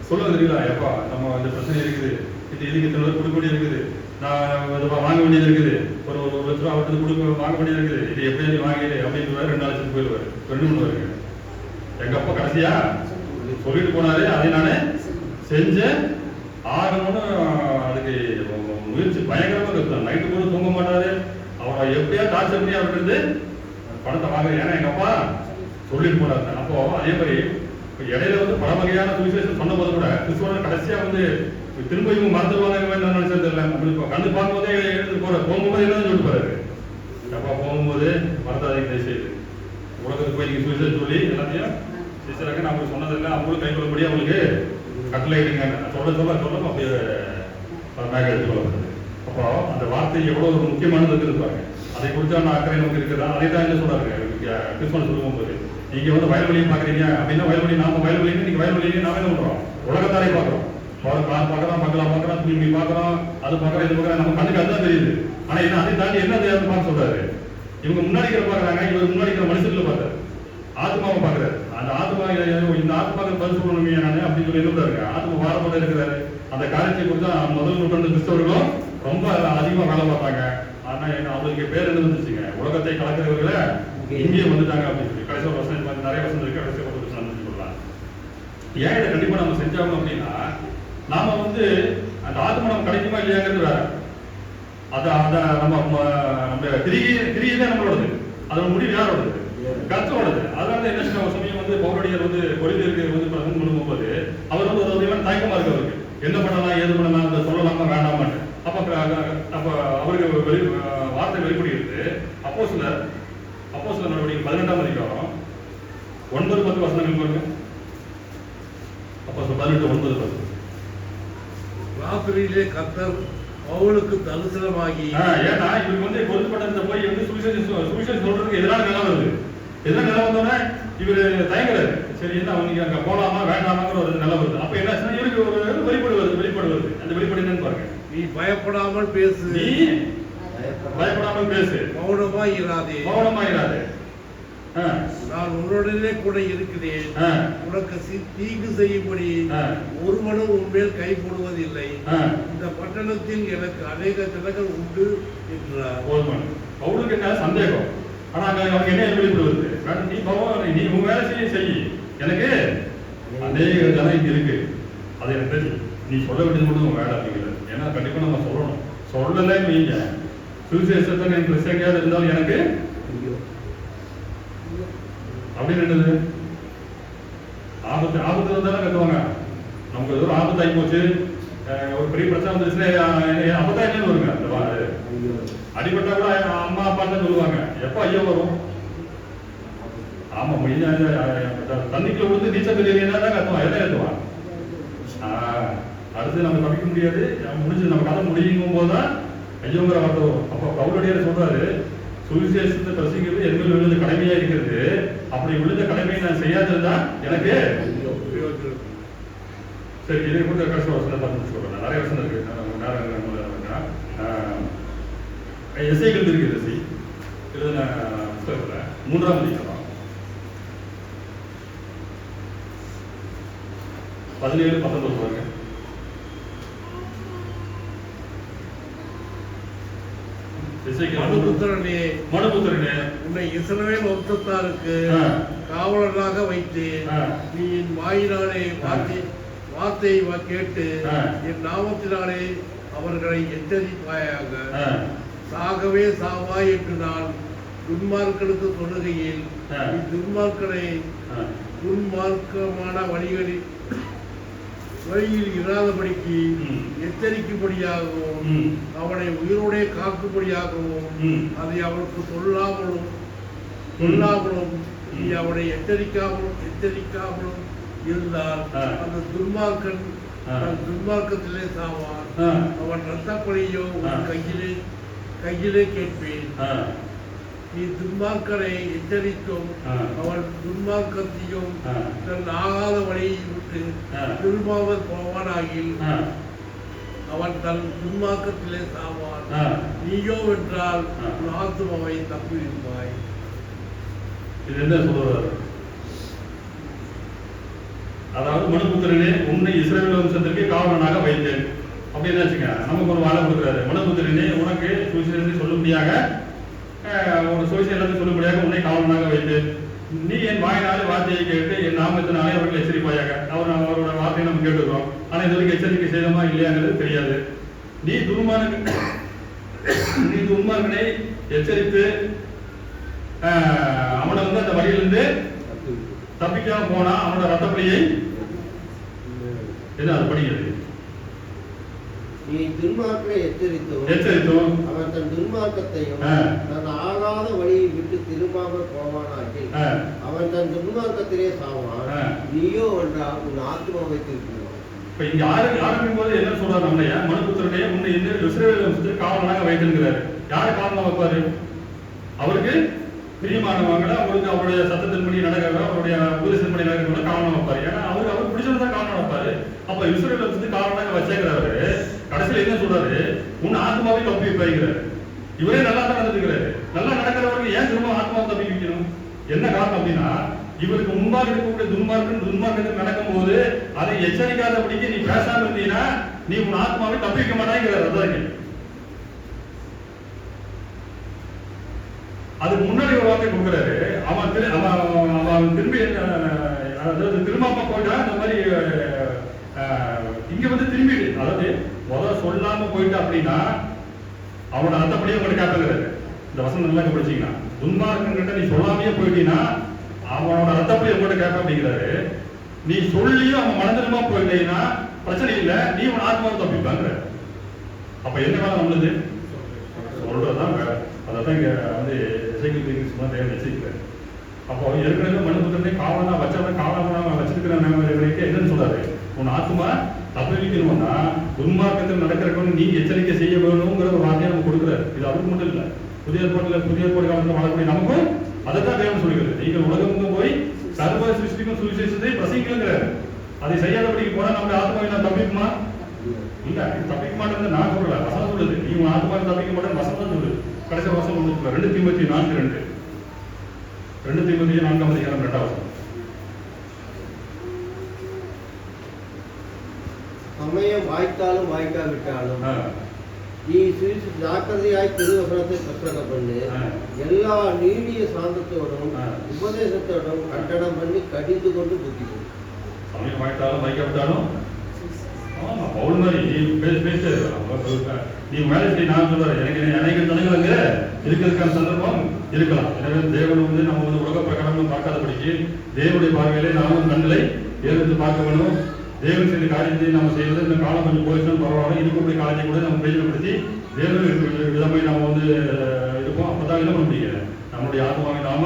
சொல்லுவது தெரியல. எப்பா நம்ம இந்த பிரச்சனை இருக்குது, இதுக்கு இத்தனை கொடுக்க வேண்டியது இருக்குது, நான் வாங்க வேண்டியது இருக்குது, ஒரு லட்ச ரூபா அவருக்கு கொடுக்க வாங்க வேண்டியது இருக்குது, இது எப்படி வாங்கிடு அப்படின்னு 2 லட்சத்துக்கு போயிடுவாரு. 2 பண்ணுவாருங்க. எங்க அப்பா கடைசியா சொல்லிட்டு போனாரு, அதை நானே செஞ்சேன் ஆகணும்னு அதுக்கு முயற்சி பயங்கரமா இருக்குது. நைட்டு கூட தூங்க மாட்டாரு. அவரை எப்படியா டார்ச்சர் பண்ணி அவர்கிட்ட இருந்து பணத்தை வாங்க. ஏன்னா எங்க அப்பா சொல்லிட்டு போனாரு. அப்போ அதே மாதிரி இடையில வந்து பல வகையான சுவிசேஷம் சொன்ன போது கூட கிறிஸ்துவ கடைசியா வந்து திரும்ப இவங்க மறந்துடுவாங்க நினைச்சது இல்லை. கண்ணு பார்க்கும்போதே எழுந்து போகும்போது என்ன சொல்லிட்டு போறாரு, அப்பா போகும்போது மறந்தாதீங்க தயவுசெய்து, உலகத்துக்கு போய் நீங்க சுவிசேஷம் சொல்லி எல்லாத்தையும் சிஸ்டராக நான் உங்களுக்கு சொன்னதில்லை, அவங்களும் கை கொள்ளபடி அவங்களுக்கு கட்டளை எடுங்க சொல்ல அப்படியே மேக எடுத்துக்கொள்ளப்படுது. அப்போ அந்த வார்த்தை எவ்வளவு ஒரு முக்கியமானது இருக்குது பாருங்க. அதை குறித்தான அக்கறை நமக்கு இருக்குதா? அதை தான் என்ன சொல்றாரு கிறிஸ்துவன் சொல்லும் போது, நீங்க வந்து வயல்வெளியை பாக்குறீங்க அப்படின்னா வயல்வெளி நாம வயல்வெளின்னு நீங்க வயல்வெளியை நாம என்ன பண்றோம், உலகத்தாரை பாக்குறோம். பார்க்கலாம் பார்க்கலாம் துணி பார்க்கறோம், அது பார்க்கறோம், இது பார்க்கறோம், நம்ம கண்ணுக்கு அதுதான் தெரியுது. ஆனா என்ன அதை தாண்டி என்ன பார்க்க சொல்றாரு, இவங்க முன்னாடி பாக்குறாங்க, இவர் முன்னாடி மனுஷத்துல பார்த்தாரு, ஆத்மாவை பாக்குறாரு. அந்த ஆத்மா இந்த ஆத்மாவுக்கு பதில் சொல்லணுமே நானு அப்படின்னு சொல்லி என்ன பாருங்க, ஆத்மா வாரப்பட இருக்கிறாரு. அந்த காரியத்தை குறித்து முதல் நூற்றாண்டு கிறிஸ்தவர்களும் ரொம்ப அதிகமா வேலை பார்த்தாங்க. ஆனா அவங்களுக்கு பேர் என்ன வந்துச்சுங்க, உலகத்தை கலக்கிறவர்கள இங்கே வந்துட்டாங்க அப்படின்னு சொல்லி. கடைசி ஒரு வசனம், நிறைய வசனம் இருக்கு, கடைசி ஒரு வசனம் சொல்லலாம். ஏன் இதை கண்டிப்பா நம்ம செஞ்சாங்க அப்படின்னா, நாம வந்து அந்த ஆத்மா நம்ம கிடைக்குமா இல்லையாங்கிறது வேற. அத நம்ம கிரியை தான் நம்மளோடது, அதோட முடிவு யாரோடது, கர்த்தரோடது. அதனால என்ன ஒரு சமயம் வந்து பவுலடியார் வந்து கொரிந்தியருக்கு வந்து பிரசங்கம் பண்ணும்போது அவர் வந்து ஒரு தயக்கமா இருக்கு, அவருக்கு என்ன பண்ணலாம் ஏது பண்ணலாம், அதை சொல்லலாமா வேண்டாமான்னு. அப்ப அவருக்கு வார்த்தை வெளிப்படுகிறது. அப்போஸ்தலர் நடவடிக்கை 18ஆம் அதிகாரம் 9-10 வசனங்கள் பாருங்க. அப்போஸ்தலர் 18:9-10. ராத்திரியிலே கர்த்தர் பவுலுக்கு தரிசனமாகி, ஏன்னா இவருக்கு வந்து கொல்லப்பட்ட போய் வந்து சுவிசேஷம் சொல்றதுக்கு எதிரான நிலம் வருது. எதிரான நிலம் வந்தோடனே இவரு தயங்குறாரு. சரி என்ன அவங்க அங்க போலாமா வேண்டாமாங்கிற ஒரு நிலம் வருது. அப்ப என்ன இவருக்கு ஒரு வெளிப்பாடு வருது. அந்த வெளிப்பாடு என்னன்னு பாருங்க. நீ பயப்படாமல் பேசு, நீ பயப்படாமல் பேசு, மௌனமாயிராதே. நான் உன்னுடனே கூட இருக்கிறேன், உனக்கு தீங்கு செய்யும்படி ஒருவனும் உன்மேல் கை போடுவதில்லை, இந்த பட்டணத்தில் எனக்கு அநேக ஜனங்கள் உண்டு என்றார். பவுலுக்கு என்ன சந்தேகம், ஆனா அவனுக்கு என்ன வெளிப்படுவது, நீ உன் வேலை செய்ய, எனக்கு அநேக ஜனம் இங்க இருக்கு, அது எனக்கு தெரியும், நீ சொல்ல வேண்டியது மட்டும் உன் வேலை அப்படிங்கிறது. ஏன்னா கண்டிப்பா நம்ம சொல்லணும், சொல்லலை நீங்க சுவிசேஷத்தை எனக்கு பிரசங்கையாக இருந்தாலும் எனக்கு அப்படின்னு என்னது ஆபத்து வந்தாலும் கட்டுவாங்க. நமக்கு ஏதோ ஆபத்து ஆகி போச்சு, ஒரு பெரிய பிரச்சனை வந்துருச்சுன்னா அப்பதான் என்னன்னு வருங்க, அந்த அடிபட்டா கூட அம்மா அப்பா தான் சொல்லுவாங்க, எப்ப ஐயோ வரும். ஆமா தண்ணிக்குள்ள விழுந்து நீச்சல் தெரியலைன்னா தான் கத்துவான், எல்லாம் ஏற்றுவான். அடுத்து நம்ம தப்பிக்க முடியாது, முடிஞ்சு நம்ம கதை முடியும் போதுதான் ஐயோங்கிற வார்த்தை வரும். அப்ப பவுலடியார் சொல்றாரு, சுவிசேஷத்தை பிரசங்கிக்கிறது எங்கள் விழுந்த கடமையா இருக்கிறது, அப்படி விழுந்த கடமையை நான் செய்யாததுதான் எனக்கு. சரி, இதை கூட கடைசி வசனத்தை பார்த்து சொல்றேன். நிறைய வசனம் இருக்கு, எஸ்ஐகள் இருக்கு. எஸ்ஐ எழுதின புத்தகத்துல 3ஆம் அதிகாரம் 17-19 பாருங்க. மனுபுத்திரனே, உன்னை இஸ்ரவேல் வம்சத்தாருக்கு காவலராக வைத்து நீ என் வாயினாலே வார்த்தை கேட்டு என் நாமத்தினாலே அவர்களை எச்சரிப்பாயாக. சாகவே சாவாய் என்று நான் துன்மார்க்கனுக்கு சொல்லுகையில் துன்மார்க்கனை துன்மார்க்கமான வழியில் இராதபடிக்கு எச்சரிக்கும்படியாகவும் அவனை உயிரோடே காக்கும்படியாகவும் அதை அவனுக்கு சொல்லாமலும் நீ அவனை எச்சரிக்காமலும் இருந்தால் அந்த துன்மார்க்கன் துன்மார்க்கத்திலே சாவான். அவன் இரத்தப்பழியோ கையிலே கேட்பேன். நீ துன்மார்க்கனை எச்சரித்தும் அவன் துன்மார்க்கத்தையும் தன் ஆகாத வழியை விட்டு திரும்பாமல் போவானாகில் அவன் தன் துன்மார்க்கத்திலே சாவான். நீயோ வென்றால் உன் ஆத்துமாவை தப்புவிப்பாய். இது என்ன சொல்றாரு? அதாவது மனுபுத்திரனே, உன்னை இஸ்ரவேல் வம்சத்திற்கு காவலனாக வைத்தேன் அப்படின்னு வச்சுங்க. நமக்கு ஒரு வாழை கொடுக்குறாரு. மனுபுத்திரனே, உனக்கு சுவிசேஷத்தை சொல்லும்படியாக ஒரு சுவிசேஷம் எல்லாத்தையும் சொல்லும்படியாக உன்னை காவலனாக வைத்து நீ என் வாயினாலே வார்த்தையை கேட்டு என் நாமத்தினாலே அவர்கள் எச்சரிப்பாயாக. அவரோட வார்த்தையை நம்ம கேட்டுக்கிறோம், ஆனா இது வரைக்கும் எச்சரிக்கை செய்தோமா இல்லையாங்கிறது தெரியாது. நீ துன்மார்க்கனை எச்சரித்து அவனை வந்து அந்த வழியிலிருந்து தப்பிக்காம போனா அவனோட ரத்தப்படியை என்ன அது படிக்கிறது. நீ துன்மார்க்கனை எச்சரித்தோம் அவன் தன் துன்மார்க்கத்தையும் தன் ஆகாத வழியை விட்டு திரும்பாமல் போவானாக்கி அவன் தன் துன்மார்க்கத்திலே சாவான். நீயோ என்றால் உன் ஆத்மாவை திருப்பிடுவான். இப்ப இங்க ஆரம்பிக்கும் போது என்ன சொல்றாரு, நம்மளைய மனுபுத்திரனே உன்னை இஸ்ரவேல் வம்சத்திற்கு காவலனாக வைத்திருக்கிறாரு. யாரை காவலனா வைப்பாரு? அவருக்கு பிரியமானவங்களை, அவருக்கு அவருடைய சத்தத்தின்படி நடக்கிறவங்க, அவருடைய உபதேசத்தின்படி நடக்கிறவங்க காவலனா வைப்பாரு. ஏன்னா அவருக்கு பிடிச்சவங்க காவலனா வைப்பாரு. அப்ப இஸ்ரவேல் வம்சத்துக்கு காவலனாக வச்சேங்கிறாரு. கடைசியில் என்ன சொல்றாரு, உன் ஆத்மாவை தப்பி வைக்கிறாரு. இவரே நல்லா தான் நடந்துக்கிறாரு. நல்லா நடக்கிறவருக்கு ஏன் திரும்ப ஆத்மாவை தப்பி வைக்கணும்? என்ன காரணம் அப்படின்னா, இவருக்கு முன்பாக இருக்கக்கூடிய துன்மார்க்கத்தில் நடக்கும் போது அதை எச்சரிக்காதபடிக்கு நீ பேசாம இருந்தீங்கன்னா நீ உன் ஆத்மாவை தப்பி வைக்க மாட்டாங்கிறார். அதான் அதுக்கு முன்னாடி ஒரு வார்த்தை கொடுக்குறாரு. அவன் திரும்பி அதாவது திரும்பாம போயிட்டா இந்த மாதிரி இங்க வந்து திரும்பி அதாவது முதல்ல சொல்லாம போயிட்டா அப்படின்னா அவனோட அர்த்தப்படியே உங்கள்கிட்ட கேட்கறாரு. இந்த வசனம் நல்லா படிச்சீங்கன்னா துன்மார்க்கங்கிட்ட நீ சொல்லாமையே போயிட்டீங்கன்னா அவனோட அர்த்தப்படி உங்கள்கிட்ட கேட்க அப்படிங்கிறாரு. நீ சொல்லியும் அவன் மனதிலுமா போயிட்டீங்கன்னா பிரச்சனை இல்லை, நீ உன் ஆத்மாவை தப்பிப்பாங்க. அப்ப என்ன வேலை நம்மளுது சொல்றதுதான் வேலை. அதான் இங்க வந்து தேவை வச்சிருக்கிறாரு. அப்போ ஏற்கனவே மனுபுத்திரனை காவலனா வச்சவன் காவலனா வச்சிருக்கிறவனுக்கு என்னன்னு சொல்றாரு, உன் ஆத்மா தப்பிக்கணும்னா துன்மார்க்கத்தில் நடக்கிறவங்க நீங்க எச்சரிக்கை செய்ய வேணுங்கிற ஒரு வார்த்தையை நம்ம கொடுக்குறாரு. இது அவருக்கு மட்டும் இல்லை, புதிய ஏற்பாடு காலத்தில் வாழக்கூடிய நமக்கும் அதைத்தான் தேவன் சொல்லுகிறது. நீங்கள் உலகம் போய் சர்வ சிருஷ்டிக்கும் சுவிசேஷத்தை பிரசங்கிக்கிறாரு. அதை செய்யாதபடிக்கு போனா நம்ம ஆத்மாவை நான் தப்பிக்குமா? இல்ல, தப்பிக்க மாட்டேன்னு நான் சொல்லல, வசனம் சொல்லுது. நீ உன் ஆத்மாவை தப்பிக்க மாட்டேன்னு வசனம் தான் சொல்லுது. கடைசி வசனம் ஒன்று 2 தீமோத்தேயு 4:2. 2 தீமோத்தேயு 4:2. சமயம் வாய்த்தாலும் வாய்க்காவிட்டாலும் நீ ஜாக்கிரதையாய் திருவசனத்தை பிரசங்கம் பண்ணு, எல்லா நீடிய சாந்தத்தோடும் உபதேசத்தோடும் கட்டணம் பண்ணி கடிந்து கொண்டு புத்தி கொடு. சமயம் வாய்த்தாலும் வாய்க்காவிட்டாலும் ஆமா பவுல் மாதிரி பேச நீ வேலை செய்ய நான் சொல்றேன். எனக்கு அநேக தடங்கள் அங்க இருக்கிறதுக்கான சந்தர்ப்பம் இருக்கலாம். எனவே தேவன் வந்து நம்ம வந்து உலக பிரகாரம் பார்க்காதபடிக்கு தேவனுடைய பார்வையிலே நாமும் கண்களை ஏற்படுத்தி பார்க்க வேணும். தேவன் செய்த காரியத்தை நம்ம செய்வது இந்த காலம் கொஞ்சம் போயிடுச்சுன்னு பரவாயில்ல, இருக்கக்கூடிய காலத்தை கூட நம்ம பிரயோஜனப்படுத்தி தேவன் விதமாய் நம்ம வந்து இருப்போம். அப்பதான் என்ன பண்ண முடியும், நம்முடைய ஆத்மாவை நாம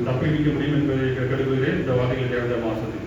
தப்பிக்க முடியும் என்பதை கெடுக்கிறேன். இந்த வார்த்தைகளை தேவன் ஆசிரியர்